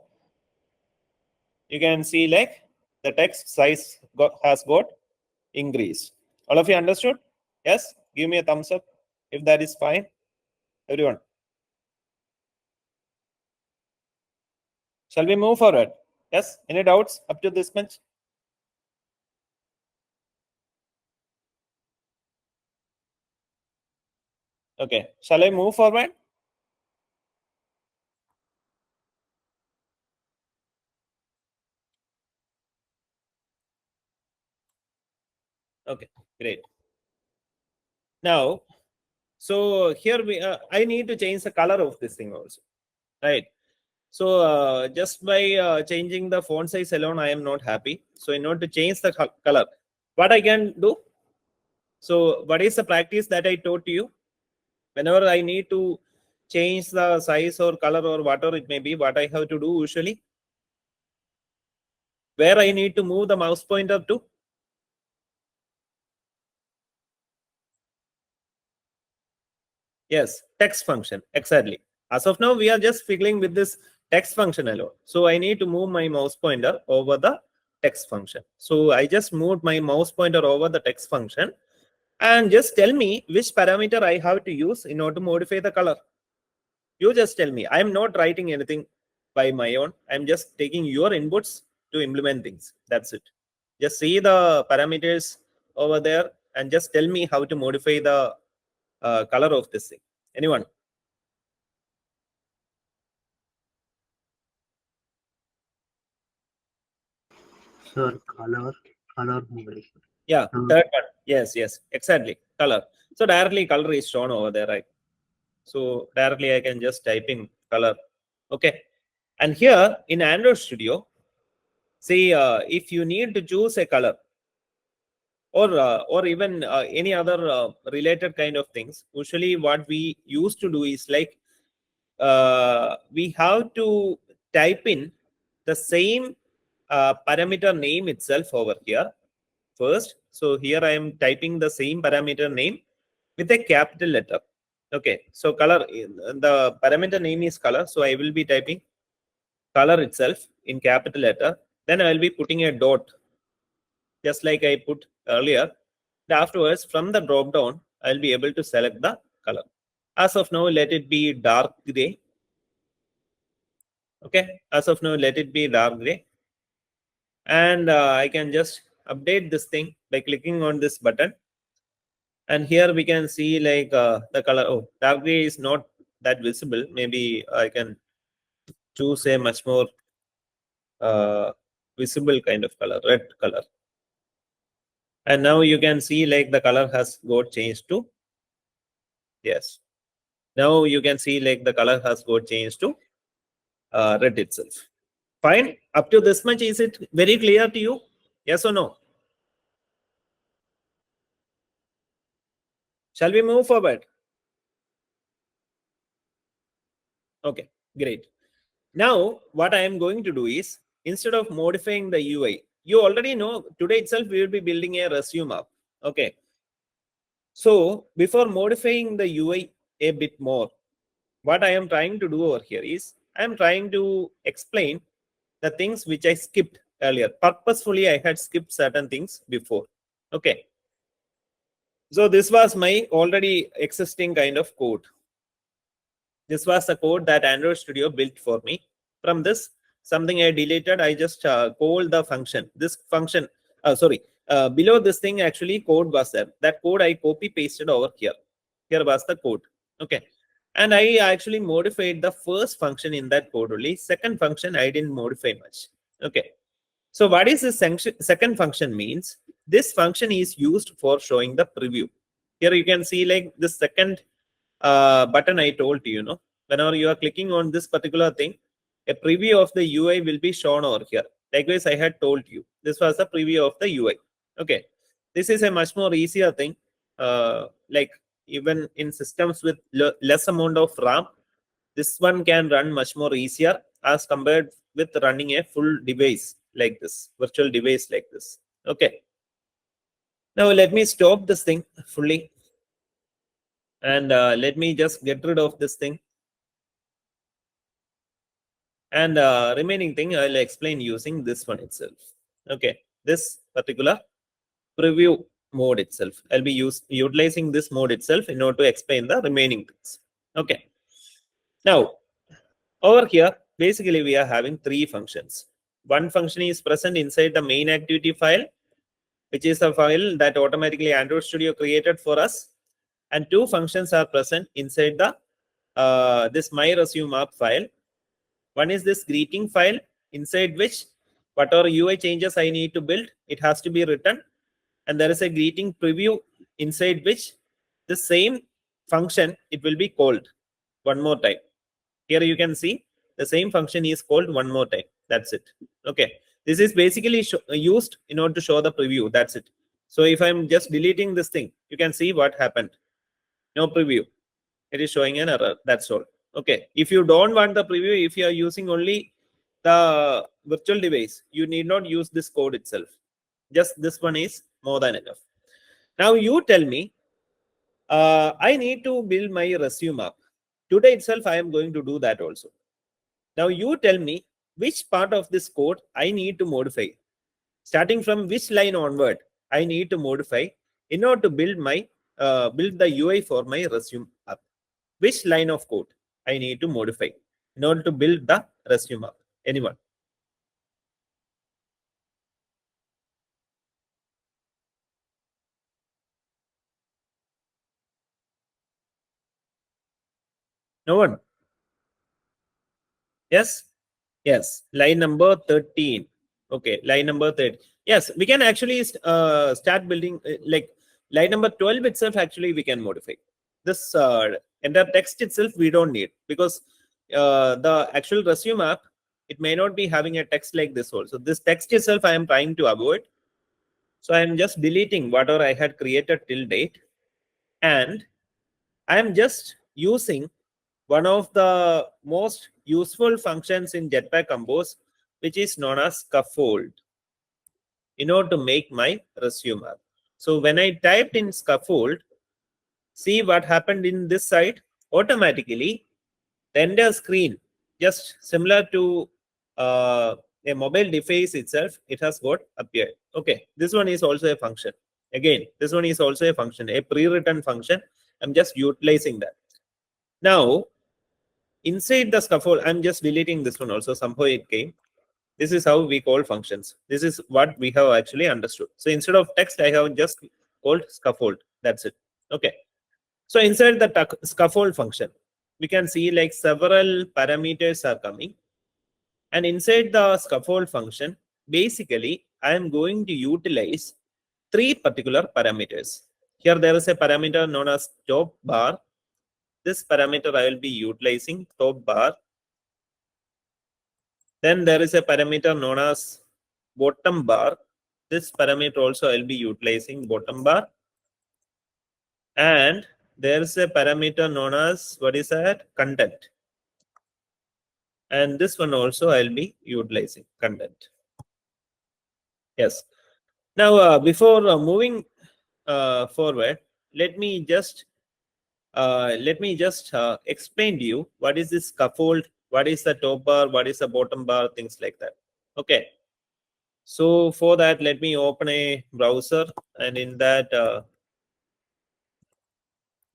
you can see like the text size has got increased. All of you understood? Yes, give me a thumbs up if that is fine, everyone. Shall we move forward? Yes, any doubts up to this much? Okay, shall I move forward? Okay, great. Now, so here I need to change the color of this thing also, right? So just by changing the font size alone, I am not happy. So in order to change the color, what I can do? So what is the practice that I taught to you? Whenever I need to change the size or color or whatever it may be, what I have to do usually? Where I need to move the mouse pointer to? Yes, text function, exactly. As of now, we are just fiddling with this text function alone. So I need to move my mouse pointer over the text function. So I just moved my mouse pointer over the text function, and just tell me which parameter I have to use in order to modify the color. You just tell me. I am not writing anything by my own. I'm just taking your inputs to implement things. That's it. Just see the parameters over there and just tell me how to modify the color of this thing. Anyone? Sir, color modifier. Yeah, third one. Yes, exactly. Color. So directly color is shown over there, right? So directly I can just type in color. Okay. And here in Android Studio, see if you need to choose a color or even any other related kind of things, usually what we used to do is like we have to type in the same parameter name itself over here first. So here I am typing the same parameter name with a capital letter. Okay, so color, the parameter name is color. So I will be typing color itself in capital letter. Then I will be putting a dot, just like I put earlier. Afterwards, from the drop down, I'll be able to select the color. As of now, let it be dark gray. Okay, as of now, let it be dark gray. And I can just update this thing by clicking on this button. And here we can see like the color. Oh, dark gray is not that visible. Maybe I can choose a much more visible kind of color, red color. And now you can see like the color has got changed to, yes. Now you can see like the color has got changed to red itself. Fine. Up to this much, is it very clear to you? Yes or no? Shall we move forward? Okay, great. Now, what I am going to do is, instead of modifying the UI, you already know today itself we will be building a resume app. Okay. So before modifying the UI a bit more, what I am trying to do over here is I am trying to explain the things which I skipped earlier. Purposefully, I had skipped certain things before. Okay. So this was my already existing kind of code. This was the code that Android Studio built for me. From this, something I deleted, I just called the function. This function, below this thing actually code was there. That code I copy pasted over here. Here was the code. Okay. And I actually modified the first function in that code only. Second function, I didn't modify much. Okay. So what is this second function means? This function is used for showing the preview. Here you can see like the second button I told you, whenever you are clicking on this particular thing, a preview of the UI will be shown over here. Likewise, I had told you this was a preview of the UI. Okay, this is a much more easier thing. Like even in systems with less amount of RAM, this one can run much more easier as compared with running a full device like this, virtual device like this. Okay. Now let me stop this thing fully. And let me just get rid of this thing. And remaining thing I'll explain using this one itself. Okay, this particular preview mode itself. I'll be utilizing this mode itself in order to explain the remaining things. Okay. Now, over here, basically we are having three functions. One function is present inside the main activity file, which is a file that automatically Android Studio created for us. And two functions are present inside the this my resume app file. One is this greeting file, inside which whatever UI changes I need to build, it has to be written. And there is a greeting preview inside which the same function, it will be called one more time. Here you can see the same function is called one more time. That's it. Okay. This is basically used in order to show the preview. That's it. So if I'm just deleting this thing, you can see what happened. No preview. It is showing an error. That's all. Okay. If you don't want the preview, if you are using only the virtual device, you need not use this code itself. Just this one is more than enough. Now you tell me, I need to build my resume app. Today itself, I am going to do that also. Now you tell me which part of this code I need to modify. Starting from which line onward, I need to modify in order to build my build the UI for my resume app. Which line of code I need to modify in order to build the resume app? Anyone? No one? Yes? Yes. Line number 13. Okay. Line number 13. Yes, we can actually start building like line number 12 itself. Actually, we can modify this entire text itself. We don't need, because the actual resume app, it may not be having a text like this also. This text itself I am trying to avoid. So I am just deleting whatever I had created till date. And I am just using one of the most useful functions in Jetpack Compose, which is known as scaffold, in order to make my resume app. So when I typed in scaffold, see what happened in this side. Automatically, the entire screen, just similar to a mobile device itself, it has got appeared. Okay, this one is also a function. Again, this one is also a function, a pre-written function. I'm just utilizing that. Now, inside the scaffold, I'm just deleting this one also. Somehow it came. This is how we call functions. This is what we have actually understood. So instead of text, I have just called scaffold. That's it. Okay. So inside the scaffold function, we can see like several parameters are coming. And inside the scaffold function, basically, I am going to utilize three particular parameters. Here there is a parameter known as top bar. This parameter I will be utilizing, top bar. Then there is a parameter known as bottom bar. This parameter also I will be utilizing, bottom bar. And there is a parameter known as, what is that? Content. And this one also I'll be utilizing, content. Yes. Now, before moving forward, let me just explain to you what is this scaffold, what is the top bar, what is the bottom bar, things like that. Okay. So for that, let me open a browser, and in that,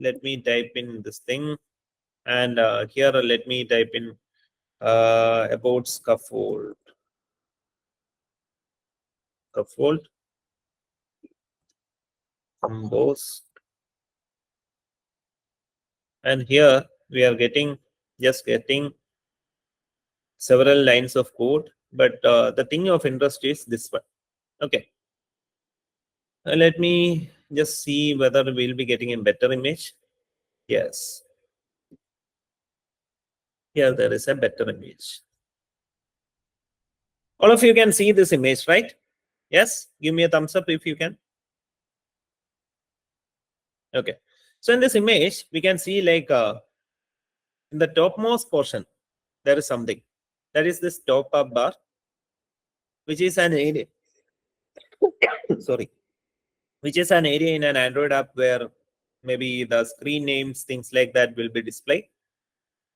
let me type in this thing, and here let me type in about scaffold. Compose, and here we are getting several lines of code, but the thing of interest is this one. Okay, let me just see whether we'll be getting a better image. Yes, here there is a better image. All of you can see this image, right? Yes, give me a thumbs up if you can. Okay, so in this image we can see, like, in the topmost portion there is something, that is this top up bar, which is an area sorry, which is an area in an Android app where maybe the screen names, things like that will be displayed.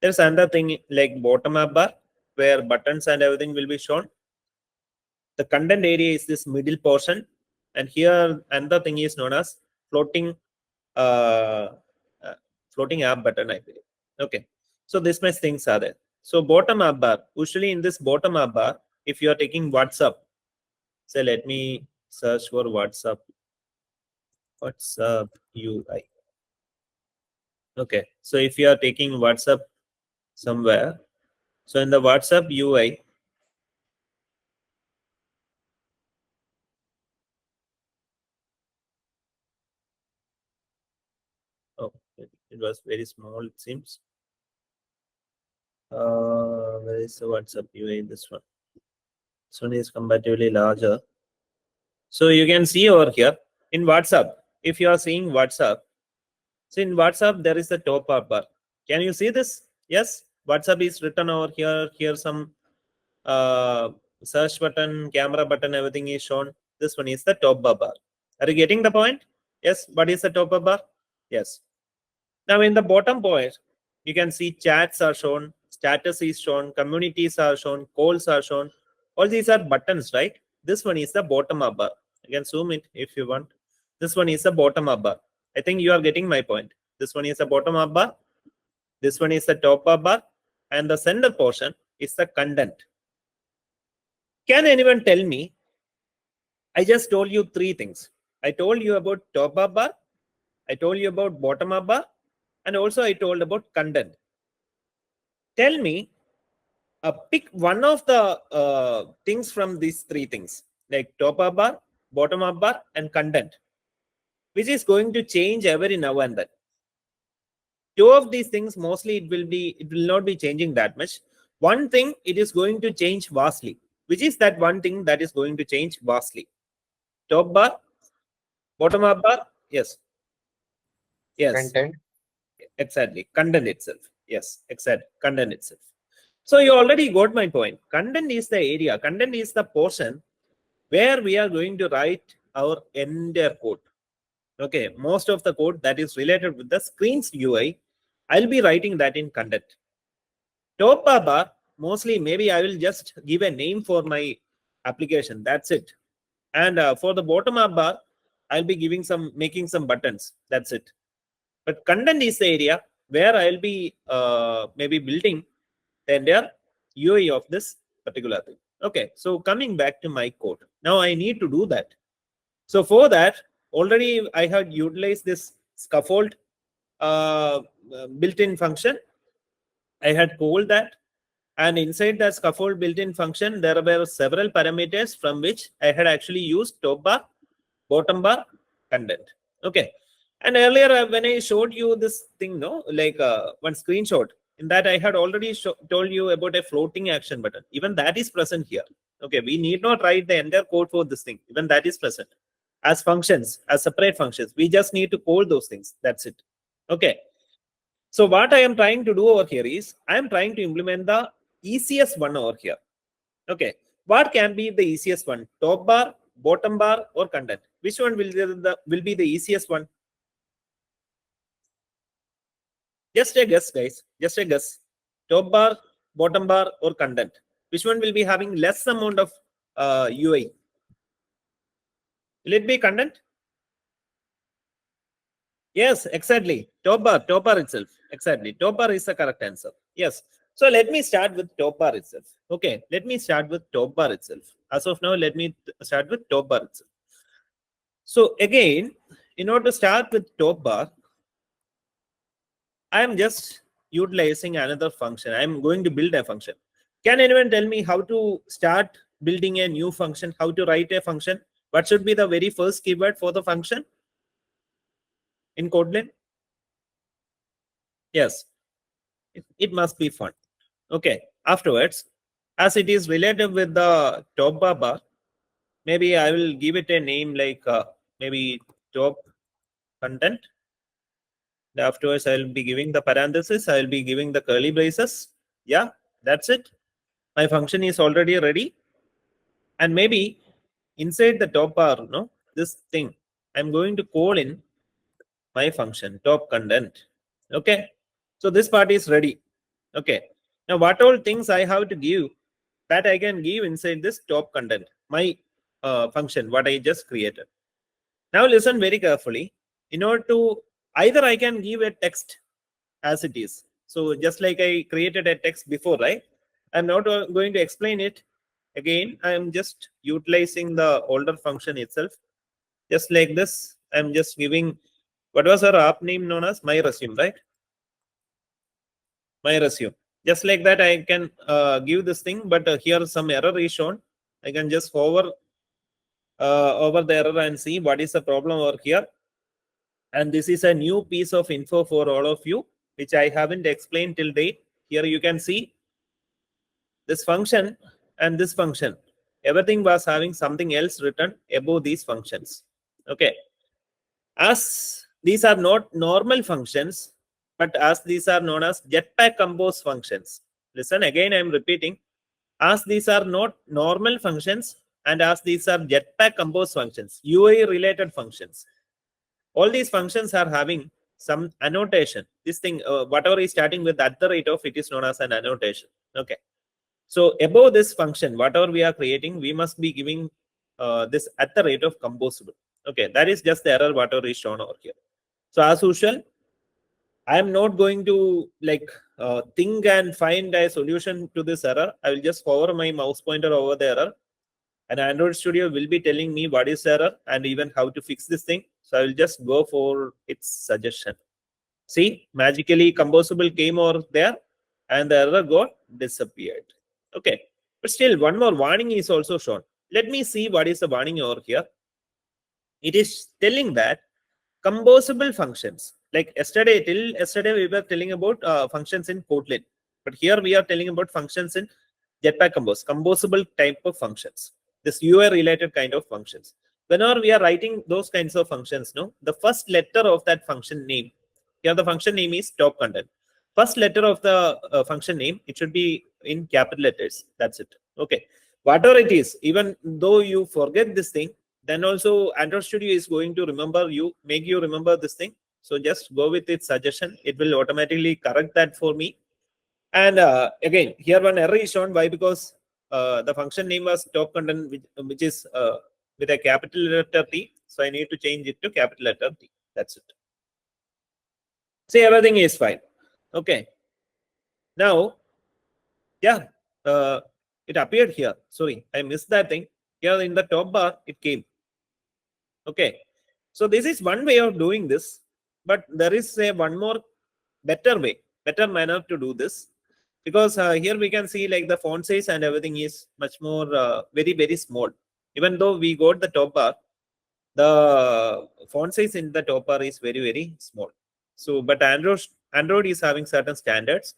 There's another thing like bottom up bar, where buttons and everything will be shown. The content area is this middle portion, and here another thing is known as floating uh, floating app button, I believe. Okay, so this much things are there. So bottom app bar, usually in this bottom app bar, if you are taking WhatsApp, say let me search for WhatsApp UI. Okay, so if you are taking WhatsApp somewhere, so in the WhatsApp UI, oh, it was very small, it seems. Where is the WhatsApp UI? This one. This one is comparatively larger. So you can see over here in WhatsApp, if you are seeing WhatsApp, so in WhatsApp there is the top up bar. Can you see this? Yes, WhatsApp is written over here. Here some uh, search button, camera button, everything is shown. This one is the top bar. Are you getting the point? Yes. What is the top bar? Yes. Now in the bottom point, you can see chats are shown, status is shown, communities are shown, calls are shown. All these are buttons, right? This one is the bottom up bar. You can zoom it if you want. This one is the bottom up bar. I think you are getting my point. This one is the bottom up bar. This one is the top up bar. And the center portion is the content. Can anyone tell me? I just told you three things. I told you about top up bar. I told you about bottom up bar. And also I told about content. Tell me, pick one of the things from these three things, like top up bar, bottom up bar, and content, which is going to change every now and then. Two of these things, mostly it will not be changing that much. One thing, it is going to change vastly. Which is that one thing that is going to change vastly? Top bar, bottom up bar, yes. Yes. Content. Exactly. Content itself. Yes, exactly. Content itself. So you already got my point. Content is the area. Content is the portion where we are going to write our entire code. Okay. Most of the code that is related with the screens UI, I'll be writing that in content. Top bar, mostly maybe I will just give a name for my application. That's it. And for the bottom up bar, I'll be making some buttons. That's it. But content is the area where I'll be maybe building the entire UI of this particular thing. Okay, so coming back to my code. Now I need to do that. So for that, already I had utilized this scaffold built-in function. I had called that. And inside that scaffold built-in function, there were several parameters from which I had actually used top bar, bottom bar, content. Okay. And earlier when I showed you this thing, no, like one screenshot, in that I had already told you about a floating action button. Even that is present here. Okay, we need not write the entire code for this thing. Even that is present as functions, as separate functions. We just need to call those things. That's it. Okay. So what I am trying to do over here is I am trying to implement the easiest one over here. Okay. What can be the easiest one? Top bar, bottom bar, or content? Which one will be the easiest one? Just a guess, guys. Just a guess. Top bar, bottom bar, or content? Which one will be having less amount of UI? Will it be content? Yes, exactly. Top bar itself. Exactly. Top bar is the correct answer. Yes. So let me start with top bar itself. Okay. Let me start with top bar itself. As of now, let me start with top bar itself. So again, in order to start with top bar, I am just utilizing another function. I am going to build a function. Can anyone tell me how to start building a new function? How to write a function? What should be the very first keyword for the function in Kotlin? Yes, it must be fun. Okay. Afterwards, as it is related with the top bar, maybe I will give it a name like maybe top content. Afterwards, I will be giving the parenthesis. I will be giving the curly braces. Yeah, that's it. My function is already ready. And maybe inside the top bar, this thing, I'm going to call in my function top content. Okay. So this part is ready. Okay. Now, what all things I have to give that I can give inside this top content, my function, what I just created. Now, listen very carefully. In order to either I can give a text as it is. So just like I created a text before, right? I'm not going to explain it again. I'm just utilizing the older function itself. Just like this, I'm just giving, what was our app name known as? My resume, right? My resume. Just like that, I can give this thing, but here some error is shown. I can just hover over the error and see what is the problem over here. And this is a new piece of info for all of you, which I haven't explained till date. Here you can see this function and this function. Everything was having something else written above these functions. Okay. As these are not normal functions, but as these are known as Jetpack compose functions. Listen, again, I am repeating. As these are not normal functions and as these are Jetpack compose functions, UI related functions. All these functions are having some annotation. This thing, whatever is starting with at the rate of, it is known as an annotation. Okay. So above this function, whatever we are creating, we must be giving this at the rate of composable. Okay, that is just the error whatever is shown over here. So as usual, I am not going to think and find a solution to this error. I will just hover my mouse pointer over the error, and Android Studio will be telling me what is the error and even how to fix this thing. So I will just go for its suggestion. See, magically composable came over there and the error got disappeared. Okay, but still one more warning is also shown. Let me see what is the warning over here. It is telling that composable functions, like till yesterday we were telling about functions in Kotlin, but here we are telling about functions in Jetpack Compose, composable type of functions, this UI related kind of functions. Whenever we are writing those kinds of functions, the first letter of that function name, here the function name is top content. First letter of the function name, it should be in capital letters. That's it. Okay. Whatever it is, even though you forget this thing, then also Android Studio is going to make you remember this thing. So just go with its suggestion. It will automatically correct that for me. And again, here one error is shown. Why? Because the function name was top content, which is with a capital letter T. So I need to change it to capital letter T. That's it. See, everything is fine. Okay. Now, yeah, it appeared here. Sorry, I missed that thing. Here in the top bar, it came. Okay. So this is one way of doing this, but there is one more better manner to do this, because here we can see like the font size and everything is much more very, very small. Even though we got the top bar, the font size in the top bar is very, very small. So, but Android is having certain standards.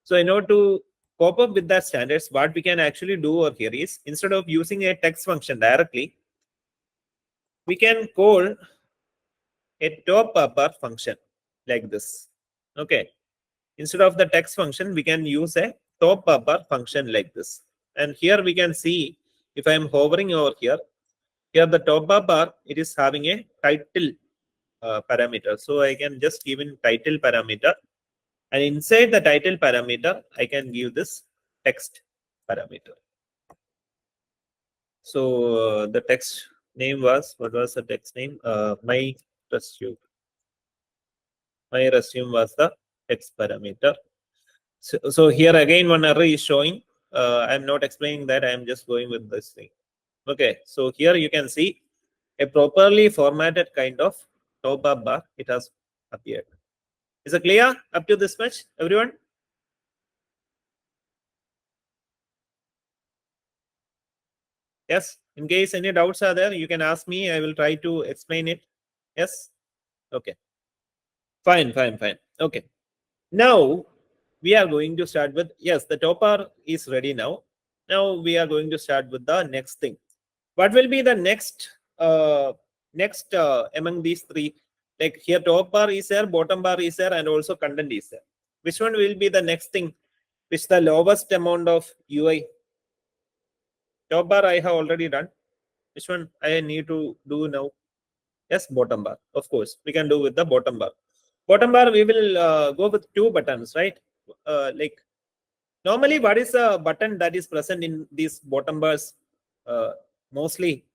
So in order to cope up with that standards, what we can actually do over here is, instead of using a text function directly, we can call a top bar function like this. Okay. Instead of the text function, we can use a top bar function like this. And here we can see, if I am hovering over here the top bar, it is having a title parameter. So I can just give in title parameter. And inside the title parameter, I can give this text parameter. So the text name was, what was the text name? My resume. My resume was the text parameter. So here again one error is showing. I'm not explaining that. I'm just going with this thing. Okay, so here you can see a properly formatted kind of top up bar. It has appeared. Is it clear up to this much, everyone? Yes. In case any doubts are there, you can ask me. I will try to explain it. Yes. Okay. Fine. Okay. Now we are going to start with, yes, the top bar is ready now. Now we are going to start with the next thing. What will be the next among these three? Like here top bar is there, bottom bar is there, and also content is there. Which one will be the next thing? Which the lowest amount of UI? Top bar I have already done. Which one I need to do now? Yes, bottom bar. Of course, we can do with the bottom bar. Bottom bar, we will go with two buttons, right? Like normally, what is a button that is present in these bottom bars? Mostly,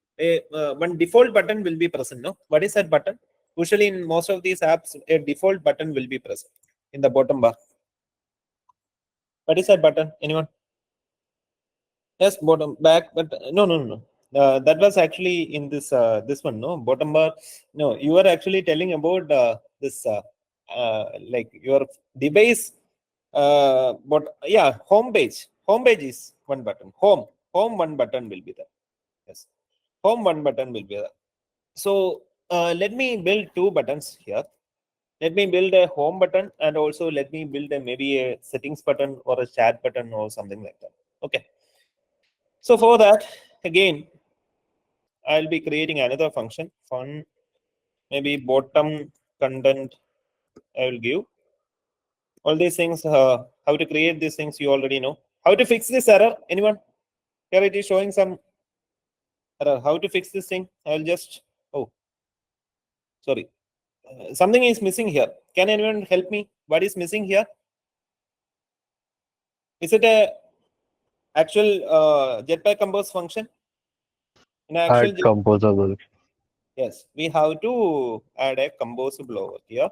one default button will be present. No, what is that button? Usually, in most of these apps, a default button will be present in the bottom bar. What is that button? Anyone? Yes, bottom back, but no. That was actually in this one. No, bottom bar. No, you are actually telling about this like your device. But yeah, home page. Home page is one button. Home one button will be there. Yes, home one button will be there. So let me build two buttons here. Let me build a home button and also let me build maybe a settings button or a chat button or something like that. Okay. So for that, again, I'll be creating another function, fun, maybe bottom content. I will give all these things. How to create these things, you already know. How to fix this error? Anyone? Here it is showing some error. How to fix this thing? I'll just, oh, sorry. Something is missing here. Can anyone help me? What is missing here? Is it a actual Jetpack compose function? In actual Add composable. yes, we have to add a composable over here.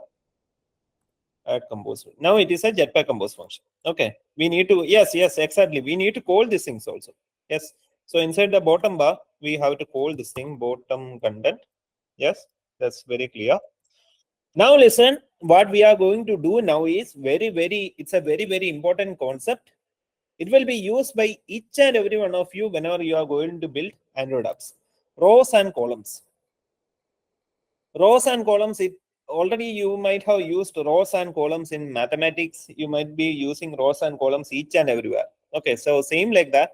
Add compose. Now it is a Jetpack compose function. Okay, we need to, yes, exactly. We need to call these things also. Yes. So inside the bottom bar, we have to call this thing bottom content. Yes, that's very clear. Now listen, what we are going to do now is it's a very important concept. It will be used by each and every one of you whenever you are going to build Android apps. Rows and columns. Rows and columns, it already you might have used rows and columns in mathematics. You might be using rows and columns each and everywhere. Okay, so same like that.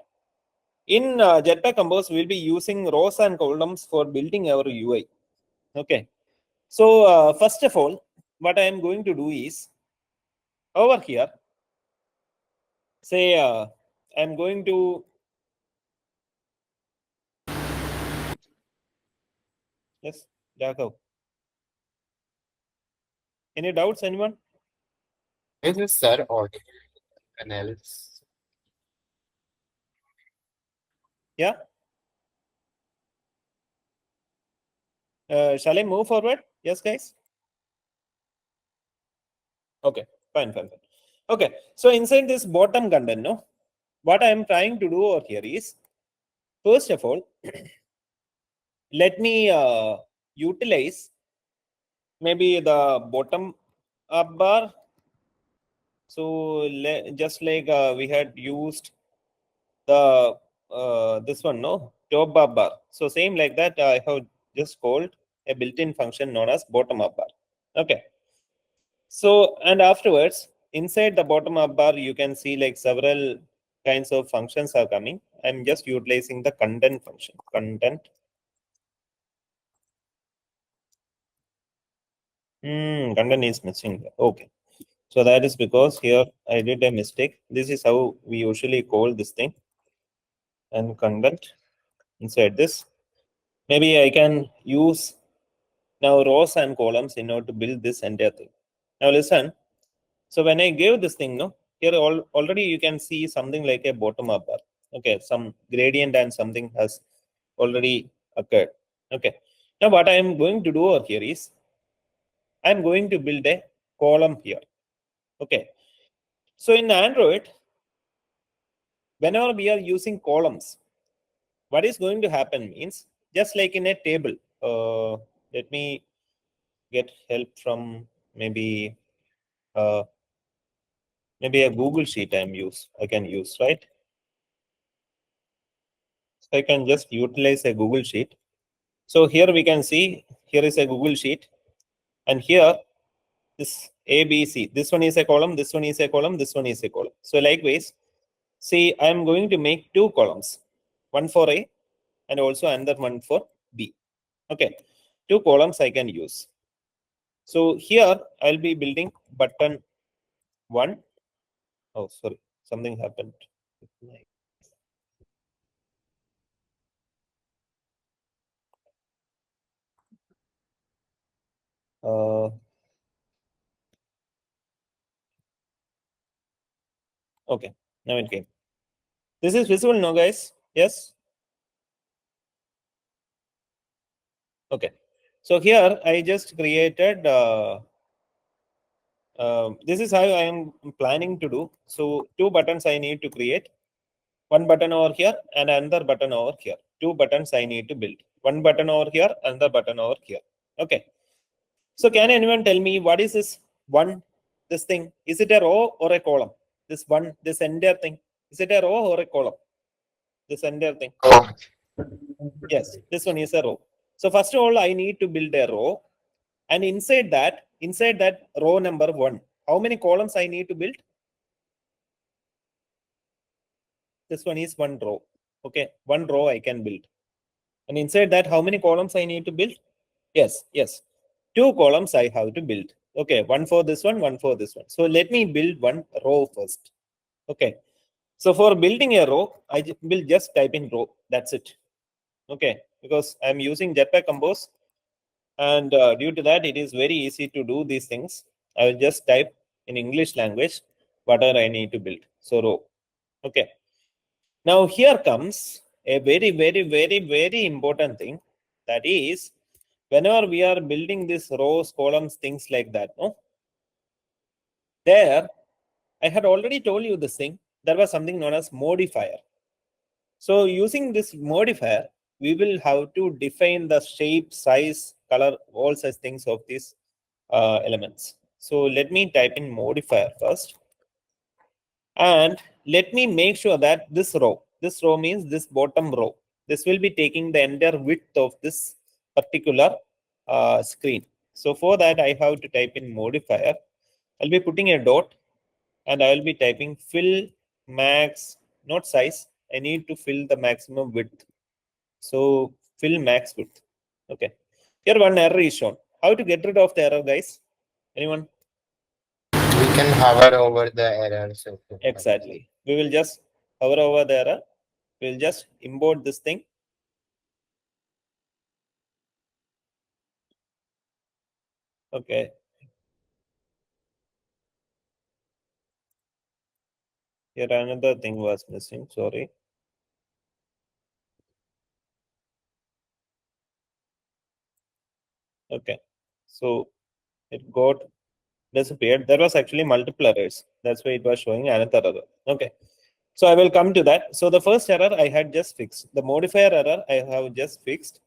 In Jetpack Compose, we'll be using rows and columns for building our UI. Okay, so first of all, what I am going to do is over here, say I'm going to yes, Jacob. Any doubts, anyone? Is this sir or anyone else? Yeah. Shall I move forward? Yes, guys. Okay, fine. Okay, so inside this bottom content, no, what I am trying to do over here is, first of all, let me utilize maybe the bottom up bar. So just like we had used the this one, no, top up bar. So same like that, I have just called a built-in function known as bottom up bar. Okay. So, and afterwards, inside the bottom up bar, you can see like several kinds of functions are coming. I'm just utilizing the content function. Content. Content is missing. Okay. So that is because here I did a mistake. This is how we usually call this thing. And content inside this. Maybe I can use now rows and columns in order to build this entire thing. Now listen. So when I give this thing, no, here already you can see something like a bottom up bar. Okay, some gradient and something has already occurred. Okay. Now what I am going to do over here is I am going to build a column here. Okay. So in Android, whenever we are using columns, what is going to happen means just like in a table. Let me get help from maybe a Google Sheet I can use, right? So I can just utilize a Google Sheet. So here we can see here is a Google Sheet, and here this A, B, C. This one is a column, this one is a column, this one is a column. So likewise, see, I am going to make two columns, one for A and also another one for B. Okay, two columns I can use. So here I'll be building button 1. Oh, sorry, something happened. Okay, now it came. This is visible now, guys? Yes? Okay. So here I just created, this is how I am planning to do. So two buttons I need to create. One button over here and another button over here. Two buttons I need to build. One button over here, another button over here. Okay. So can anyone tell me what is this one, this thing? Is it a row or a column? This entire thing. Is it a row or a column? This entire thing. Oh, Yes, this one is a row. So first of all, I need to build a row. And inside that row number 1, how many columns I need to build? This one is one row. Okay, one row I can build. And inside that, how many columns I need to build? Yes. Two columns I have to build. Okay, one for this one for this one. So let me build one row first. Okay. So for building a row, I will just type in row. That's it. Okay, because I'm using Jetpack Compose. And due to that, it is very easy to do these things. I will just type in English language whatever I need to build. So row. Okay. Now here comes a very, very, very, very important thing. That is, whenever we are building these rows, columns, things like that, no? There, I had already told you this thing. There was something known as modifier. So using this modifier, we will have to define the shape, size, color, all such things of these elements. So let me type in modifier first. And let me make sure that this row means this bottom row, this will be taking the entire width of this particular screen. So for that, I have to type in modifier. I'll be putting a dot and I will be typing fill max, not size. I need to fill the maximum width. So fill max width. Okay. Here one error is shown. How to get rid of the error, guys? Anyone? we can hover over the error. So Exactly. We will just hover over the error. We'll just import this thing. Okay. Here another thing was missing. Sorry. Okay. So it got disappeared. There was actually multiple errors. That's why it was showing another error. Okay. So I will come to that. So the first error I had just fixed. The modifier error I have just fixed.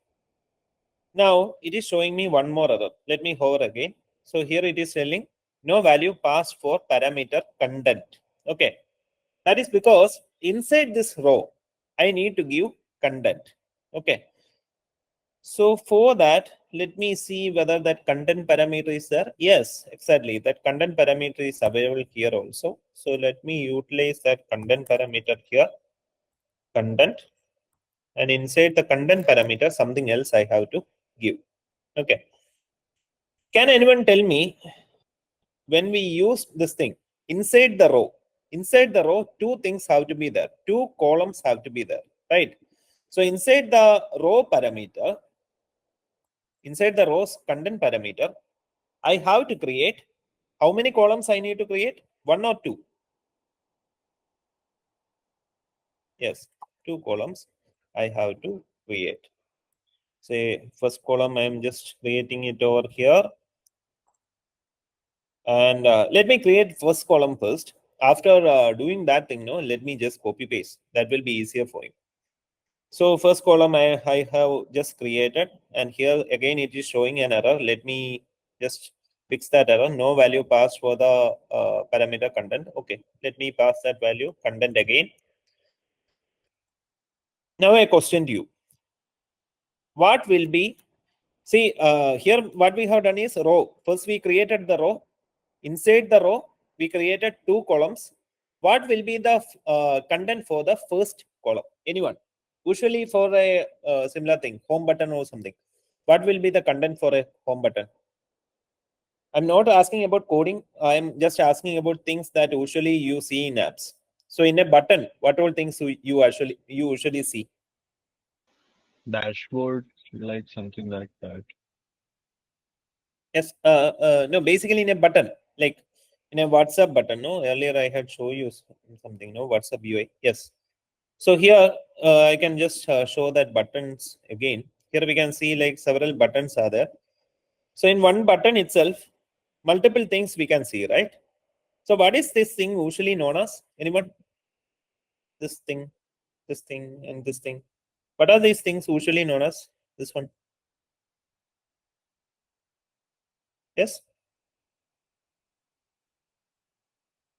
Now it is showing me one more error. Let me hover again. So here it is telling no value passed for parameter content. Okay. That is because inside this row, I need to give content. Okay. So for that, let me see whether that content parameter is there. Yes, exactly. That content parameter is available here also. So let me utilize that content parameter here. Content. And inside the content parameter, something else I have to give. Okay. Can anyone tell me when we use this thing inside the row, two things have to be there. Two columns have to be there, right? So inside the row parameter, inside the rows content parameter, I have to create how many columns I need to create? One or two? Yes, two columns I have to create. say first column, I am just creating it over here. And let me create first column first. After doing that thing, no, let me just copy paste. That will be easier for you. So first column I have just created, and here again it is showing an error. Let me just fix that error. No value passed for the parameter content. Okay, let me pass that value content again. Now a question to you. What will be, see here what we have done is row. First we created the row. Inside the row, we created two columns. What will be the content for the first column? Anyone? Usually for a similar thing, home button or something. What will be the content for a home button? I'm not asking about coding. I'm just asking about things that usually you see in apps. So in a button, what all things you usually see? Dashboard, like something like that. Yes. No, basically in a button, like in a WhatsApp button. No, earlier I had shown you something. No, WhatsApp UI. Yes. So here I can just show that buttons again. Here we can see like several buttons are there. So in one button itself, multiple things we can see, right? So what is this thing usually known as? Anyone? This thing, and this thing. What are these things usually known as? This one. Yes.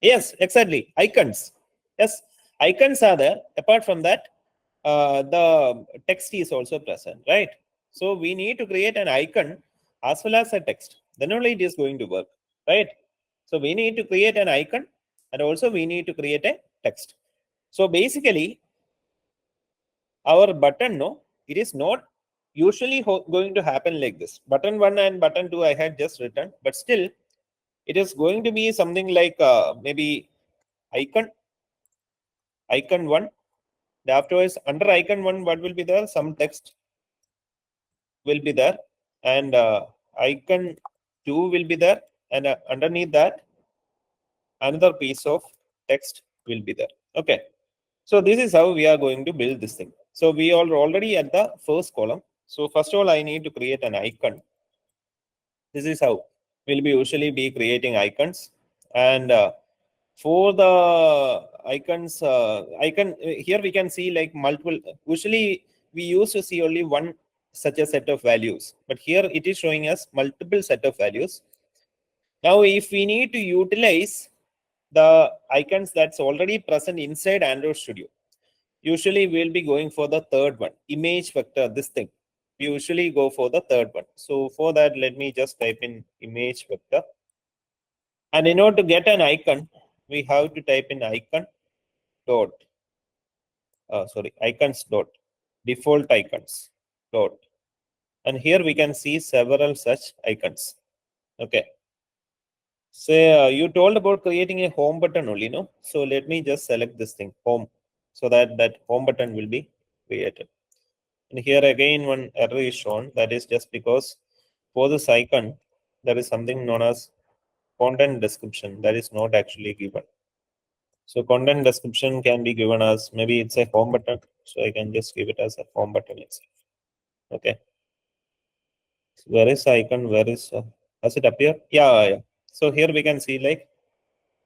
Yes, exactly. Icons. Yes, icons are there. Apart from that, the text is also present, right? So we need to create an icon as well as a text. Then only it is going to work, right? So we need to create an icon and also we need to create a text. So basically, our button, no, it is not usually going to happen like this. Button 1 and button 2 I had just written, but still it is going to be something like maybe icon 1. Afterwards, under icon 1, what will be there? Some text will be there, and icon 2 will be there, and underneath that, another piece of text will be there. Okay, so this is how we are going to build this thing. So we are already at the first column. So first of all, I need to create an icon. This is how we'll be usually be creating icons, and for the icons, here we can see like multiple. Usually we used to see only one such a set of values, but here it is showing us multiple set of values. Now, if we need to utilize the icons that's already present inside Android Studio, usually we'll be going for the third one, image vector, this thing. We usually go for the third one. So for that, let me just type in image vector. And in order to get an icon, we have to type in icon dot, icons dot, default icons dot. And here we can see several such icons. Okay. So you told about creating a home button only, no? So let me just select this thing, home, so that that home button will be created. And here again, one error is shown. That is just because for this icon, there is something known as content description that is not actually given. So content description can be given as maybe it's a home button. So I can just give it as a home button itself. Okay. So where is the icon? Where is has it appeared? Yeah. So here we can see like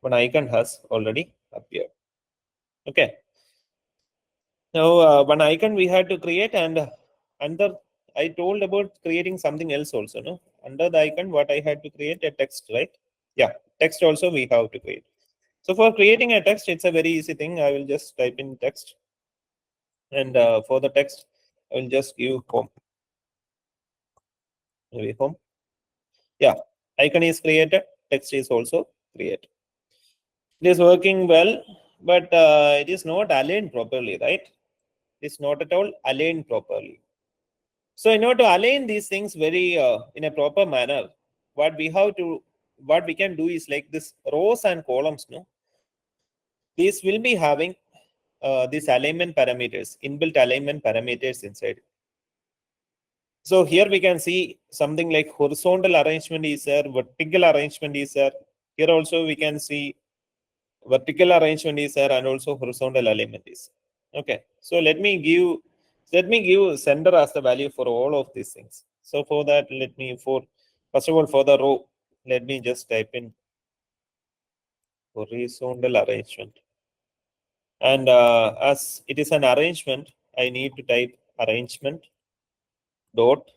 one icon has already appeared. Okay. Now one icon we had to create, and under I told about creating something else also. No, under the icon, what I had to create a text, right? Yeah, text also we have to create. So for creating a text, it's a very easy thing. I will just type in text, and for the text, I will just give home. Maybe home. Yeah, icon is created. Text is also created. It is working well, but it is not aligned properly, right? It's not at all aligned properly. So in order to align these things very in a proper manner, what we can do is like this rows and columns. No, these will be having these alignment parameters, inbuilt alignment parameters inside. So here we can see something like horizontal arrangement is there, vertical arrangement is there. Here also we can see vertical arrangement is there and also horizontal alignment is. Okay, so let me give Let me give sender as the value for all of these things. So for that, let me first of all, for the row, let me just type in horizontal arrangement. And as it is an arrangement, I need to type arrangement dot.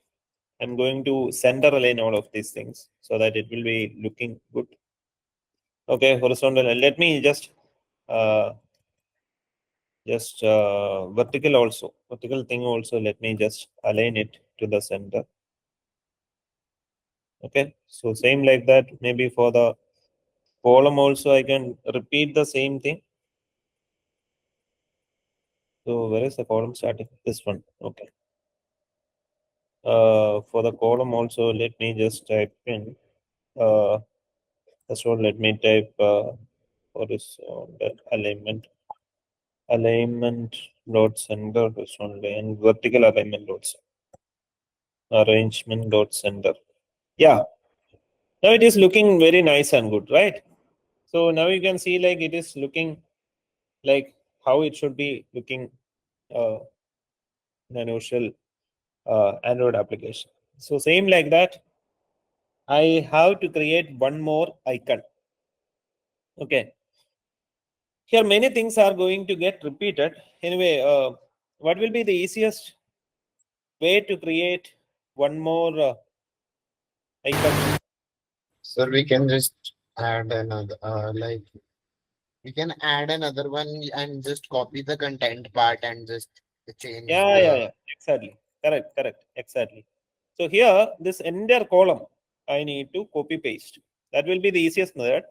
I'm going to center align all of these things so that it will be looking good. Okay, horizontal. And let me just vertical thing also. Let me just align it to the center. Okay, so same like that. Maybe for the column also, I can repeat the same thing. So where is the column starting? This one. Okay. For the column also, let me just type in. First of all, let me type horizontal alignment dot center horizontal and vertical alignment dot arrangement dot center. Yeah. Now it is looking very nice and good, right? So now you can see like it is looking like how it should be looking in an usual Android application. So same like that, I have to create one more icon. Okay. Here many things are going to get repeated. Anyway, what will be the easiest way to create one more icon? So we can just add another, we can add another one and just copy the content part and just change Yeah. Exactly. Correct. Exactly. So here, this entire column, I need to copy paste. That will be the easiest method.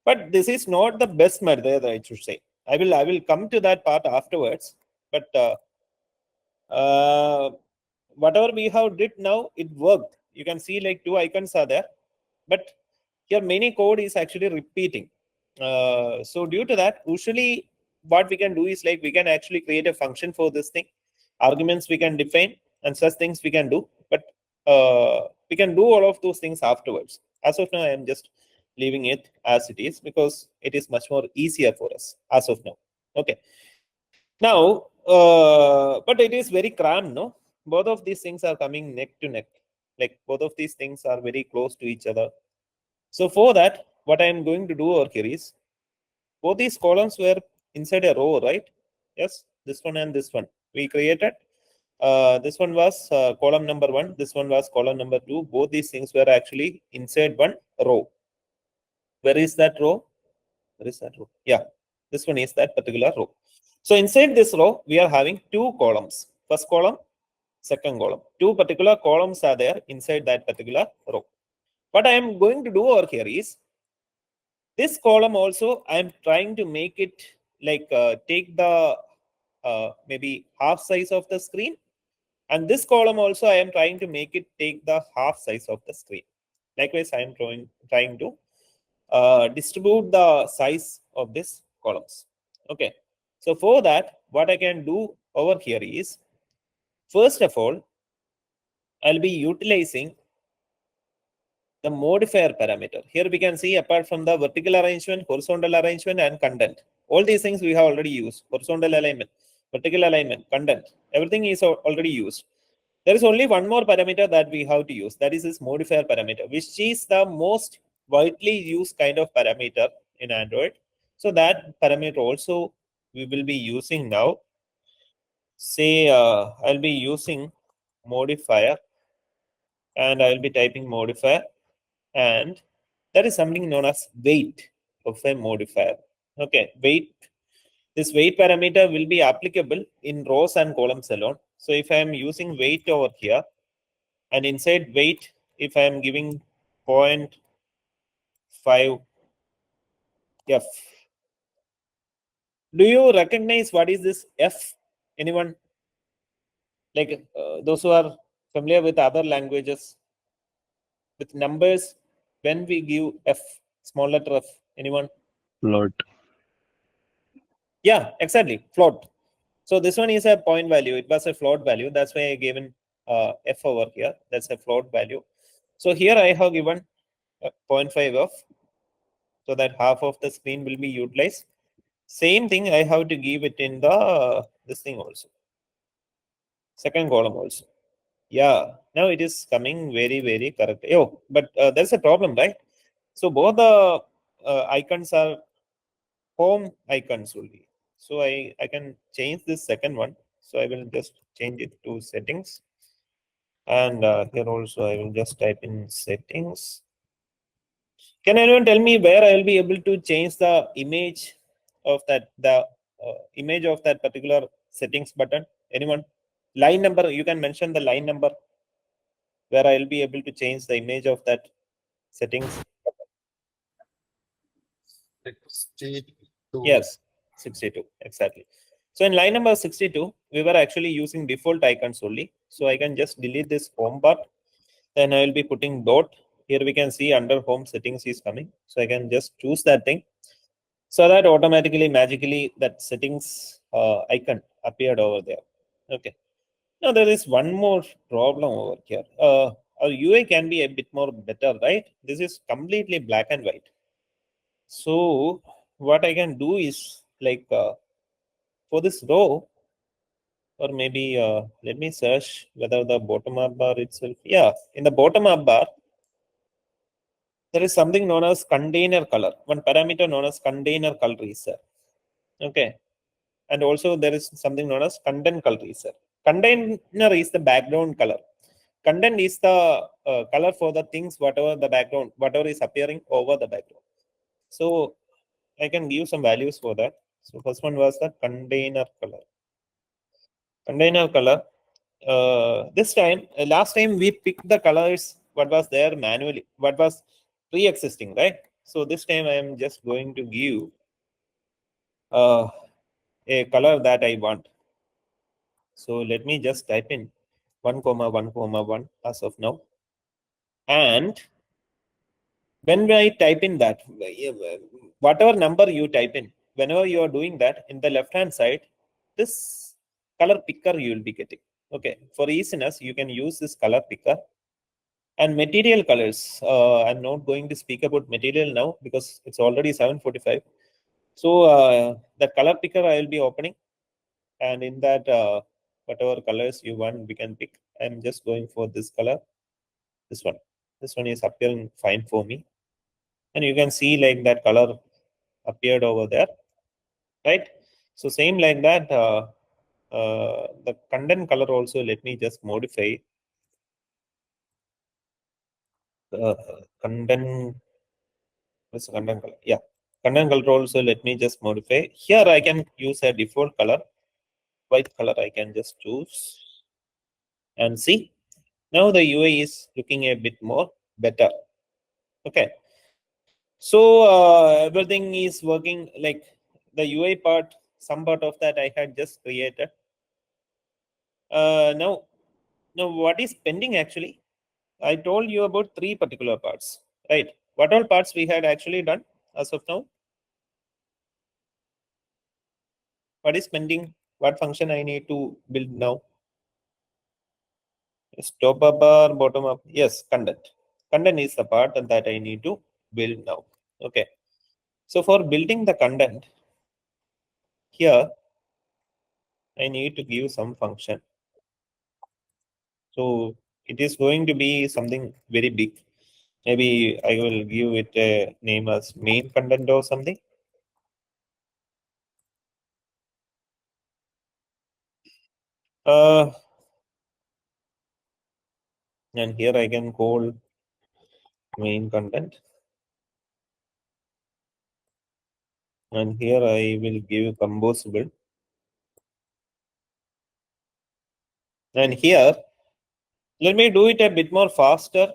But this is not the best method, I should say. I will come to that part afterwards. But whatever we have did now, it worked. You can see like two icons are there, but here many code is actually repeating. So due to that, usually what we can do is like we can actually create a function for this thing, arguments we can define, and such things we can do. But we can do all of those things afterwards. As of now, I am just leaving it as it is because it is much more easier for us as of now. Okay. Now, but it is very cramped, no? Both of these things are coming neck to neck. Like both of these things are very close to each other. So for that, what I am going to do over here is, both these columns were inside a row, right? Yes, this one and this one. We created. This one was column number 1. This one was column number 2. Both these things were actually inside one row. Where is that row? Where is that row? Yeah, this one is that particular row. So inside this row, we are having two columns. First column, second column. Two particular columns are there inside that particular row. What I am going to do over here is, this column also, I am trying to make it like take the maybe half size of the screen. And this column also, I am trying to make it take the half size of the screen. Likewise, I am trying to distribute the size of these columns. Okay. So for that, what I can do over here is, first of all, I'll be utilizing the modifier parameter. Here we can see, apart from the vertical arrangement, horizontal arrangement, and content, all these things we have already used. Horizontal alignment, vertical alignment, content, everything is already used. There is only one more parameter that we have to use. That is this modifier parameter, which is the most widely used kind of parameter in Android. So that parameter also we will be using now. Say I'll be using modifier, and I'll be typing modifier, and that is something known as weight of a modifier. Okay, weight. This weight parameter will be applicable in rows and columns alone. So if I am using weight over here, and inside weight, if I am giving 0.5 f, do you recognize what is this f? Anyone? Like those who are familiar with other languages with numbers, when we give f, small letter f, anyone? Float. Yeah, exactly, float. So this one is a point value. It was a float value. That's why I given f over here. That's a float value. So here I have given 0.5 f, so that half of the screen will be utilized. Same thing I have to give it in the this thing also. Second column also. Yeah, now it is coming very, very correct. Oh, but there's a problem, right? So both the icons are home icons only. So I can change this second one. So I will just change it to settings. And here also I will just type in settings. Can anyone tell me where I will be able to change the image of that, the image of that particular settings button? Anyone? Line number, you can mention the line number where I will be able to change the image of that settings. 62. Yes, 62, exactly. So in line number 62, we were actually using default icons only. So I can just delete this home part. Then I will be putting dot. Here we can see under home settings is coming. So I can just choose that thing. So that automatically, magically, that settings icon appeared over there. Okay. Now there is one more problem over here. Our UI can be a bit more better, right? This is completely black and white. So what I can do is like for this row, or maybe let me search whether the bottom up bar itself. Yeah, in the bottom up bar, there is something known as container color. One parameter known as container color is there. Okay. And also there is something known as content color is there. Container is the background color. Content is the color for the things, whatever the background, whatever is appearing over the background. So I can give some values for that. So first one was the container color. Container color. This time, last time we picked the colors what was there manually, what was pre-existing, right? So this time I am just going to give a color that I want. So let me just type in 1, 1, 1 as of now. And when I type in that, whatever number you type in, whenever you are doing that, in the left hand side, this color picker you will be getting. Okay, for easiness, you can use this color picker. And material colors, I'm not going to speak about material now because it's already 7:45. So the color picker I will be opening, and in that whatever colors you want, we can pick. I'm just going for this color, this one. This one is appearing fine for me, and you can see like that color appeared over there, right? So same like that. The content color also, let me just modify content. What's the content color? Yeah, content color also, let me just modify. Here I can use a default color, white color. I can just choose and see. Now the UI is looking a bit more better. Okay. So everything is working like the UI part, some part of that I had just created. Now what is pending actually? I told you about 3 particular parts, right? What all parts we had actually done as of now? What is pending? What function I need to build now? Yes, top up bar, bottom up. Yes, content. Content is the part that I need to build now. Okay. So for building the content, here I need to give some function. So it is going to be something very big. Maybe I will give it a name as main content or something. And here I can call main content. And here I will give composable. And here, let me do it a bit more faster.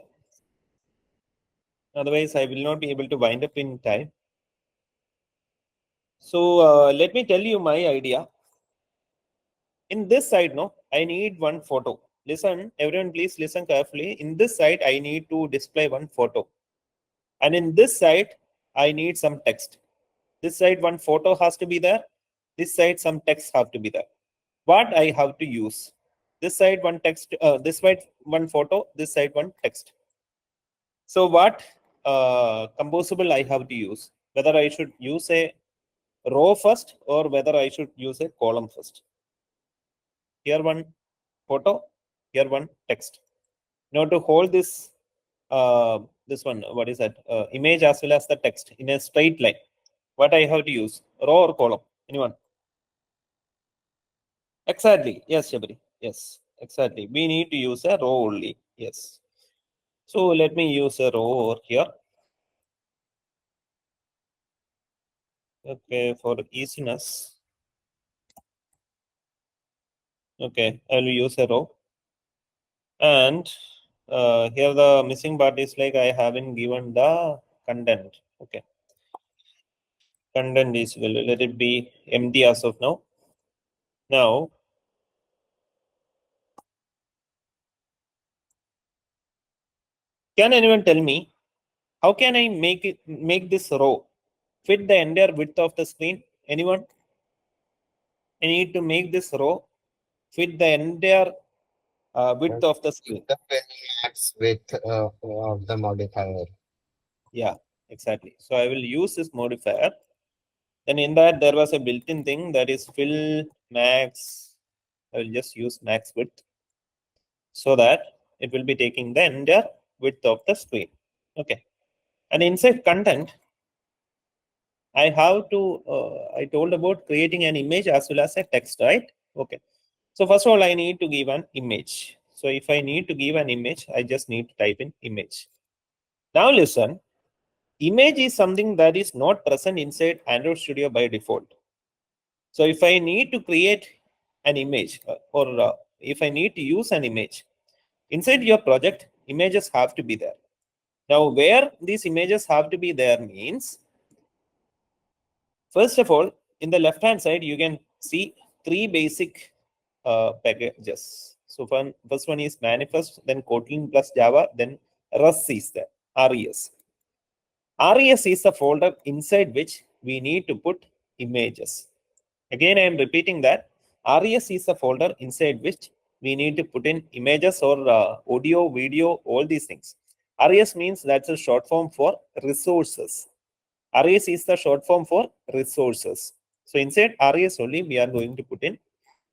Otherwise, I will not be able to wind up in time. So let me tell you my idea. In this side, no, I need one photo. Listen, everyone, please listen carefully. In this side, I need to display one photo. And in this side, I need some text. This side, one photo has to be there. This side, some text have to be there. What I have to use? This side, one text. This side, one photo. This side, one text. So what composable I have to use? Whether I should use a row first or whether I should use a column first. Here one photo, here one text. Now to hold this this one, what is that, image as well as the text in a straight line, what I have to use, row or column? Anyone? Exactly, yes, Shabari, yes, exactly, we need to use a row only. Yes, so let me use a row over here. Okay, for easiness, okay, I will use a row. And here the missing part is like I haven't given the content. Okay, content is, well, let it be empty as of now. Now can anyone tell me how can I make this row fit the entire width of the screen? Anyone? I need to make this row fit the entire width of the screen. The fill max width of the modifier. Yeah, exactly. So I will use this modifier. Then in that there was a built-in thing that is fill max. I will just use max width so that it will be taking the entire width of the screen. Okay. And inside content, I have to, I told about creating an image as well as a text, right? Okay. So first of all, I need to give an image. So if I need to give an image, I just need to type in image. Now listen, image is something that is not present inside Android Studio by default. So if I need to create an image or if I need to use an image inside your project, images have to be there. Now, where these images have to be there means, first of all, in the left-hand side, you can see three basic packages. So first one is manifest, then Kotlin plus Java, then REST is there, RES. RES is the folder inside which we need to put images. Again, I am repeating that RES is the folder inside which we need to put in images or audio, video, all these things. RES means that's a short form for resources. RES is the short form for resources. So inside RES only we are going to put in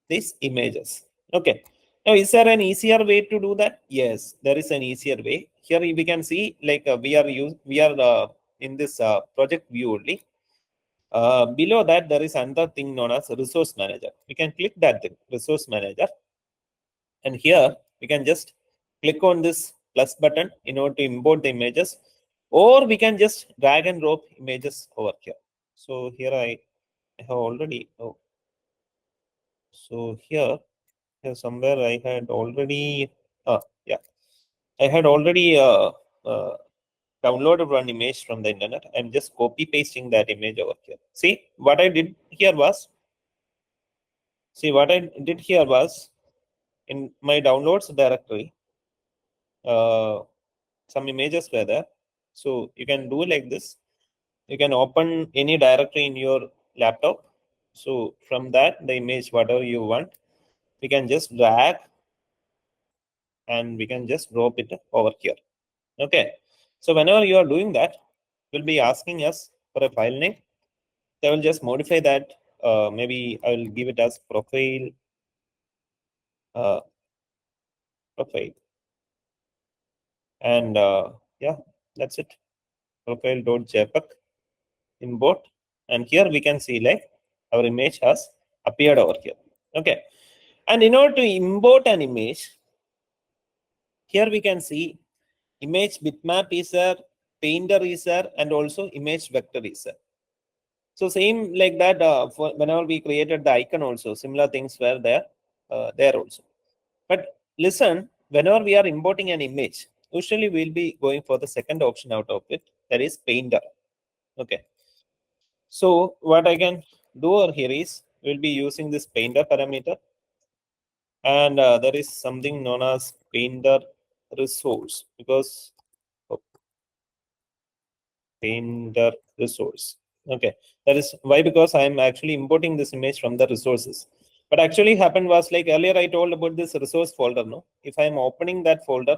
these images. Okay. Now, is there an easier way to do that? Yes, there is an easier way. Here we can see like we are in this project view only. Below that, there is another thing known as resource manager. We can click that thing, resource manager. And here we can just click on this plus button in order to import the images, or we can just drag and drop images over here. So here I have already, so here somewhere I had already, yeah, I had already downloaded one image from the internet. I'm just copy pasting that image over here. See what I did here was, in my downloads directory, some images were there. So you can do like this. You can open any directory in your laptop. So from that, the image, whatever you want, we can just drag and we can just drop it over here. Okay. So whenever you are doing that, we'll be asking us for a file name. I will just modify that. Maybe I will give it as profile. Profile. And yeah, that's it. Profile.jpg import. And here we can see like our image has appeared over here. Okay. And in order to import an image, here we can see image bitmap is there, painter is there, and also image vector is there. So same like that, for whenever we created the icon also, similar things were there, there also. But listen, whenever we are importing an image, usually we'll be going for the second option out of it, that is painter. Okay. So what I can do over here is we'll be using this painter parameter, and there is something known as painter resource, because painter resource. Okay, that is why, because I am actually importing this image from the resources. But actually happened was like earlier I told about this resource folder. No, if I am opening that folder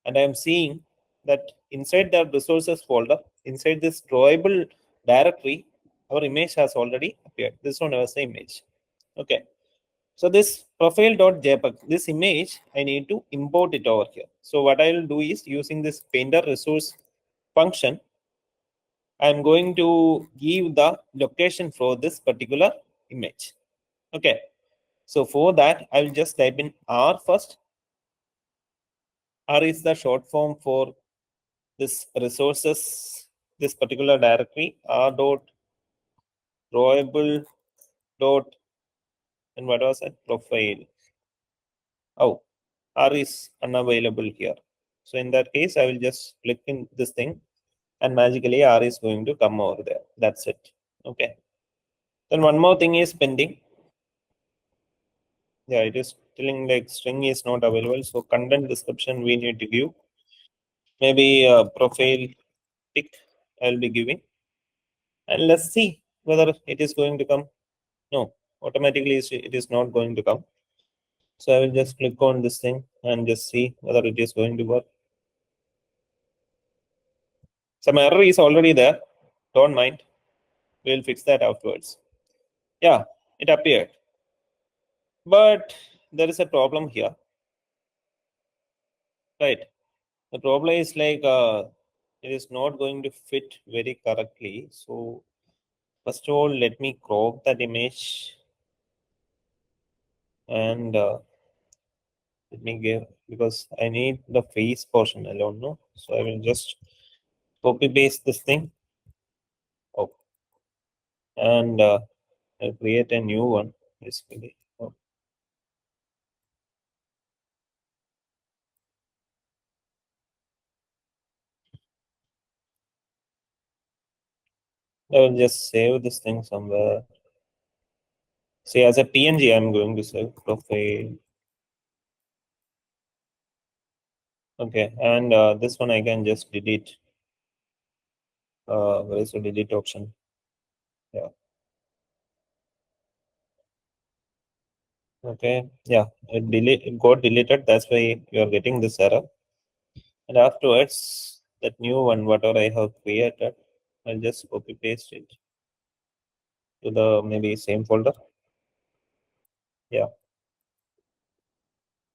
and I am seeing that inside the resources folder, inside this drawable directory, our image has already appeared. This one was the image. Okay. So this profile.jpg, this image, I need to import it over here. So what I will do is using this painter resource function, I'm going to give the location for this particular image. Okay. So for that, I will just type in R first. R is the short form for this resources, this particular directory, R dot drawable dot, and what was it? Profile. Oh, R is unavailable here. So in that case, I will just click in this thing and magically R is going to come over there. That's it. Okay. Then one more thing is pending. Yeah, it is telling like string is not available. So content description we need to give. Maybe profile pic I'll be giving. And let's see whether it is going to come. No, automatically it is not going to come. So I will just click on this thing and just see whether it is going to work. Some error is already there. Don't mind. We'll fix that afterwards. Yeah, it appeared. But there is a problem here. Right. The problem is like it is not going to fit very correctly. So first of all, let me crop that image and let me give, because I need the face portion alone, no? So I will just copy paste this thing. Oh, and I'll create a new one basically. Oh. I will just save this thing somewhere. See, as a PNG, I'm going to save profile. Okay, and this one I can just delete. Where is the delete option? Yeah. Okay. Yeah. It got deleted. That's why you are getting this error. And afterwards, that new one, whatever I have created, I'll just copy paste it to the maybe same folder. Yeah.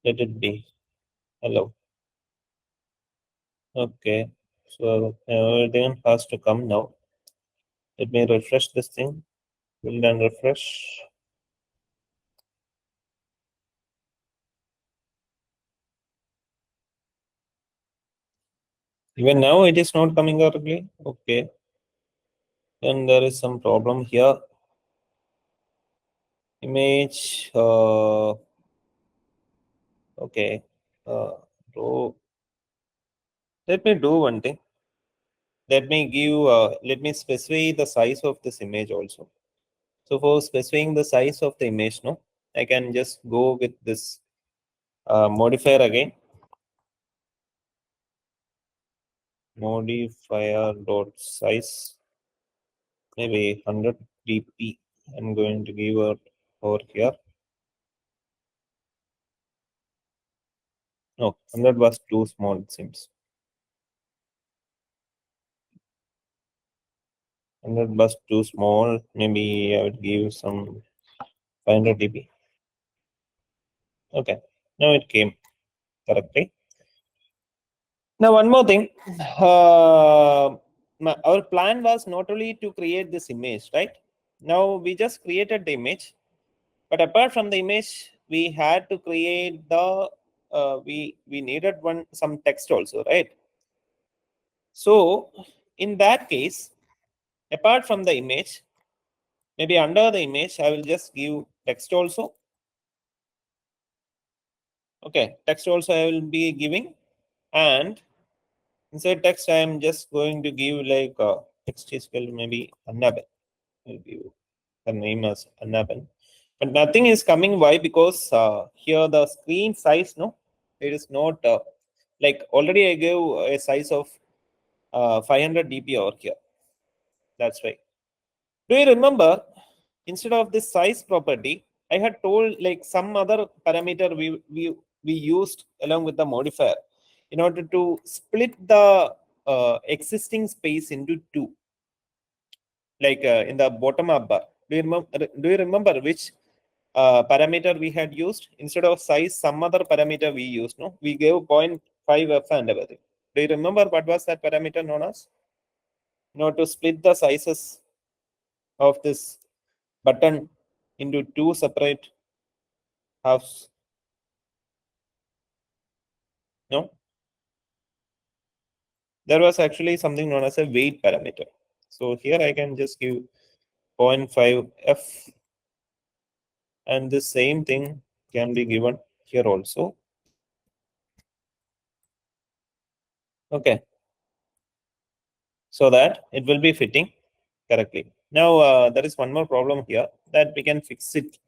Let it be. Hello. Okay. So everything has to come now. Let me refresh this thing. Build and refresh. Even now it is not coming correctly. Okay. Then there is some problem here. Image. Okay. Row. Let me do one thing. Let me give. Let me specify the size of this image also. So for specifying the size of the image, no, I can just go with this modifier again. Modifier dot size, maybe 100 dp. I'm going to give it over here. No, 100 was too small, it seems. 100 was too small. Maybe I would give some 500 dp. Okay, now it came correctly. Now, one more thing. Our plan was not only to create this image, right? Now, we just created the image. But apart from the image, we had to create the, we needed some text also, right? So, in that case, apart from the image, maybe under the image, I will just give text also. Okay, text also I will be giving, and inside text I am just going to give like text is called maybe Annaban. I'll give the name as Annaban, but nothing is coming. Why? Because here the screen size, no, it is not like already I gave a size of 500 dp over here. That's why. Do you remember? Instead of this size property, I had told like some other parameter we used along with the modifier in order to split the existing space into two, like in the bottom up bar. Do you remember which parameter we had used. Instead of size, some other parameter we used. No, we gave 0.5f and everything. Do you remember what was that parameter known as? To split the sizes of this button into two separate halves. No, there was actually something known as a weight parameter. So here I can just give 0.5f, and the same thing can be given here also. Okay, so that it will be fitting correctly. Now there is one more problem here that we can fix it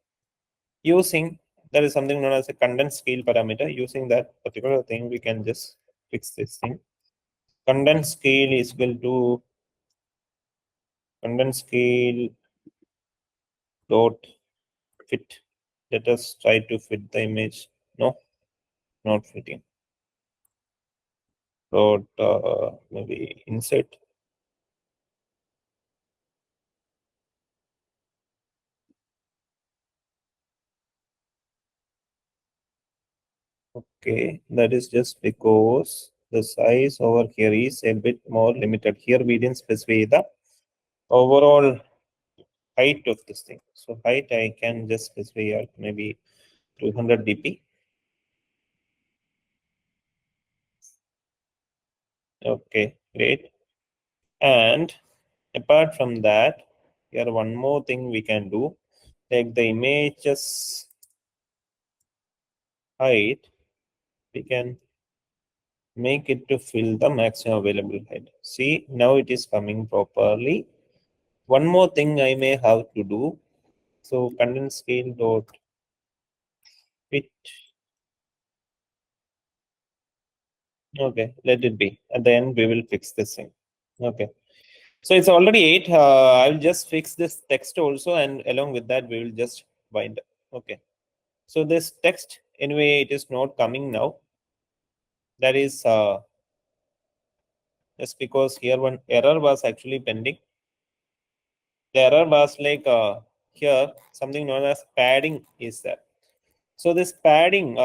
using, there is something known as a condense scale parameter. Using that particular thing, we can just fix this thing. Condense scale is equal to condense scale dot fit. Let us try to fit the image. No, not fitting. Dot maybe insert. Okay, that is just because the size over here is a bit more limited. Here we didn't specify the overall height of this thing. So height I can just specify at maybe 200 dp. Okay, great. And apart from that, here one more thing we can do. Take the images height, we can make it to fill the maximum available height. See, now it is coming properly. One more thing I may have to do. So condense scale dot fit. Okay, let it be. At the end, we will fix this thing. Okay. So it's already 8. I'll just fix this text also, and along with that, we will just bind. Okay. So this text, anyway, it is not coming now. That is just because here one error was actually pending. The error was like here something known as padding is there. So this padding,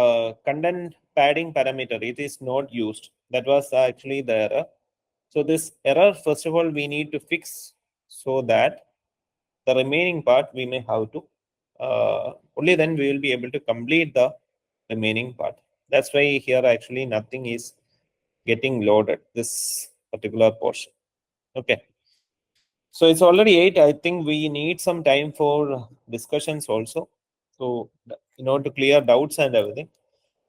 content padding parameter, it is not used. That was actually the error. So this error, first of all, we need to fix so that the remaining part we may have to, only then we will be able to complete the remaining part. That's why here actually nothing is getting loaded, this particular portion. Okay. So it's already 8. I think we need some time for discussions also. So in order to clear doubts and everything.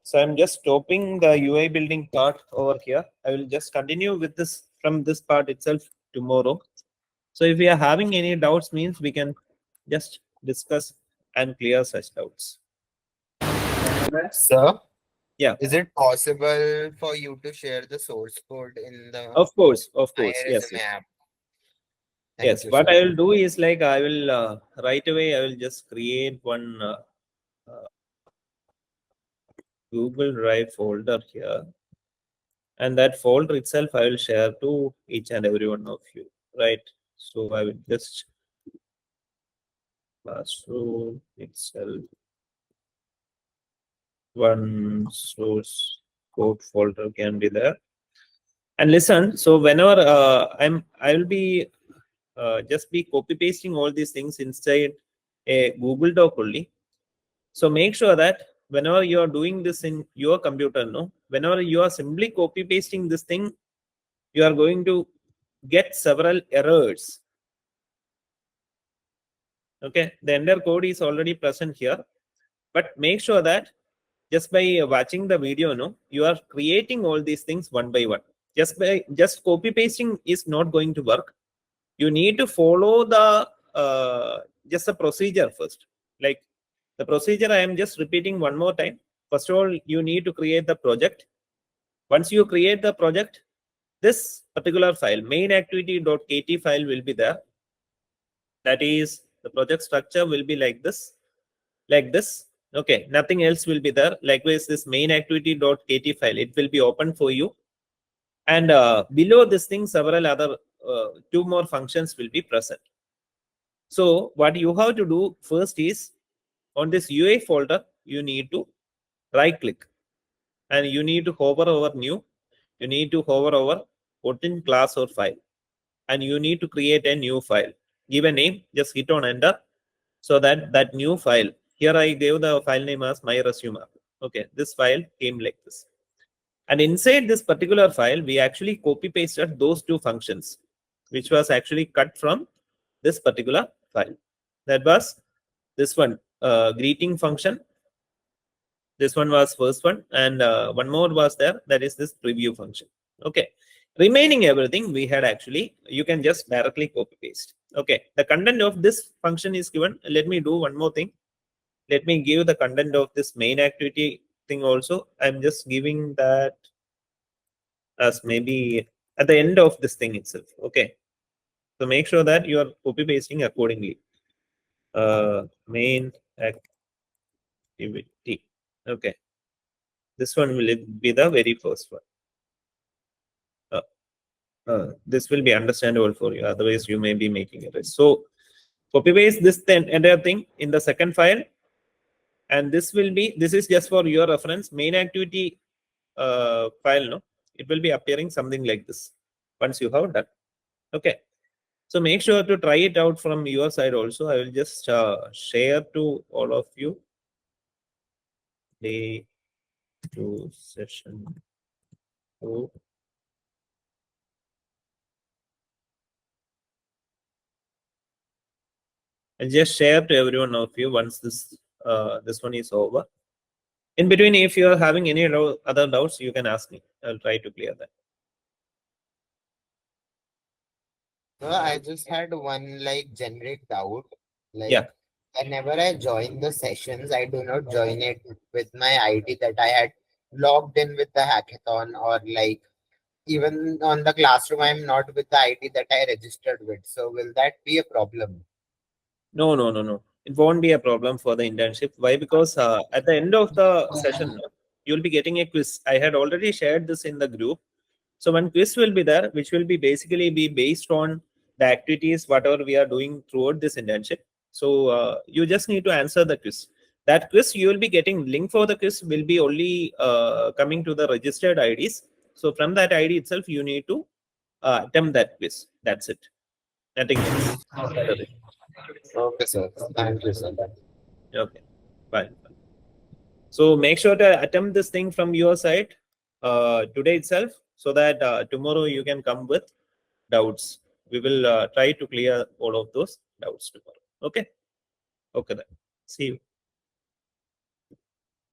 So I'm just stopping the UI building part over here. I will just continue with this from this part itself tomorrow. So if we are having any doubts, means we can just discuss and clear such doubts. Sir, Yeah, is it possible for you to share the source code in the of course, yes, iResume app? yes. You, What sir. I will do is like I will right away I will just create one Google Drive folder here, and that folder itself I will share to each and every one of you, right? So I will just classroom itself one source code folder can be there. And listen, so whenever I will be just be copy pasting all these things inside a Google Doc only. So make sure that whenever you are doing this in your computer, no, whenever you are simply copy pasting this thing, you are going to get several errors. Okay, the entire code is already present here, but make sure that just by watching the video, no, you are creating all these things one by one. Just copy pasting is not going to work. You need to follow the just the procedure first. Like the procedure, I am just repeating one more time. First of all, you need to create the project. Once you create the project, this particular file, main activity.kt file will be there. That is, the project structure will be like this. Okay, nothing else will be there. Likewise, this main activity.kt file, it will be open for you. And below this thing, several other two more functions will be present. So what you have to do first is, On this UI folder, you need to right click and you need to hover over new. You need to hover over Kotlin class or file, and you need to create a new file. Give a name, just hit on enter, so that new file, here I gave the file name as my resume. Okay, this file came like this. And inside this particular file, we actually copy pasted those two functions, which was actually cut from this particular file. That was this one, greeting function. This one was first one, and one more was there, that is this preview function. Okay, remaining everything we had actually, you can just directly copy paste. Okay, the content of this function is given. Let me do one more thing. Let me give the content of this main activity thing also. I'm just giving that as maybe at the end of this thing itself. Okay, so make sure that you are copy pasting accordingly. Main activity. Okay, this one will be the very first one. This will be understandable for you, otherwise you may be making it. So copy paste this entire thing in the second file, and this is just for your reference. Main activity file, no, it will be appearing something like this once you have done. Okay, so make sure to try it out from your side also. I will just share to all of you day 2 session 2. And just share to every one of you once this one is over. In between, if you are having any other doubts, you can ask me. I'll try to clear that. So I just had one like generic doubt. Like Yeah. whenever I join the sessions, I do not join it with my ID that I had logged in with the hackathon, or like even on the classroom, I'm not with the ID that I registered with. So will that be a problem? No. It won't be a problem for the internship. Why? Because at the end of the session, you'll be getting a quiz. I had already shared this in the group. So one quiz will be there, which will be basically be based on the activities, whatever we are doing throughout this internship. So you just need to answer the quiz. That quiz, you will be getting link for the quiz will be only coming to the registered IDs. So from that ID itself, you need to attempt that quiz. That's it. Nothing else. Okay, sir. Thank you, sir. Okay, fine. So make sure to attempt this thing from your side today itself, so that tomorrow you can come with doubts. We will try to clear all of those doubts tomorrow. Okay. Okay then. See you.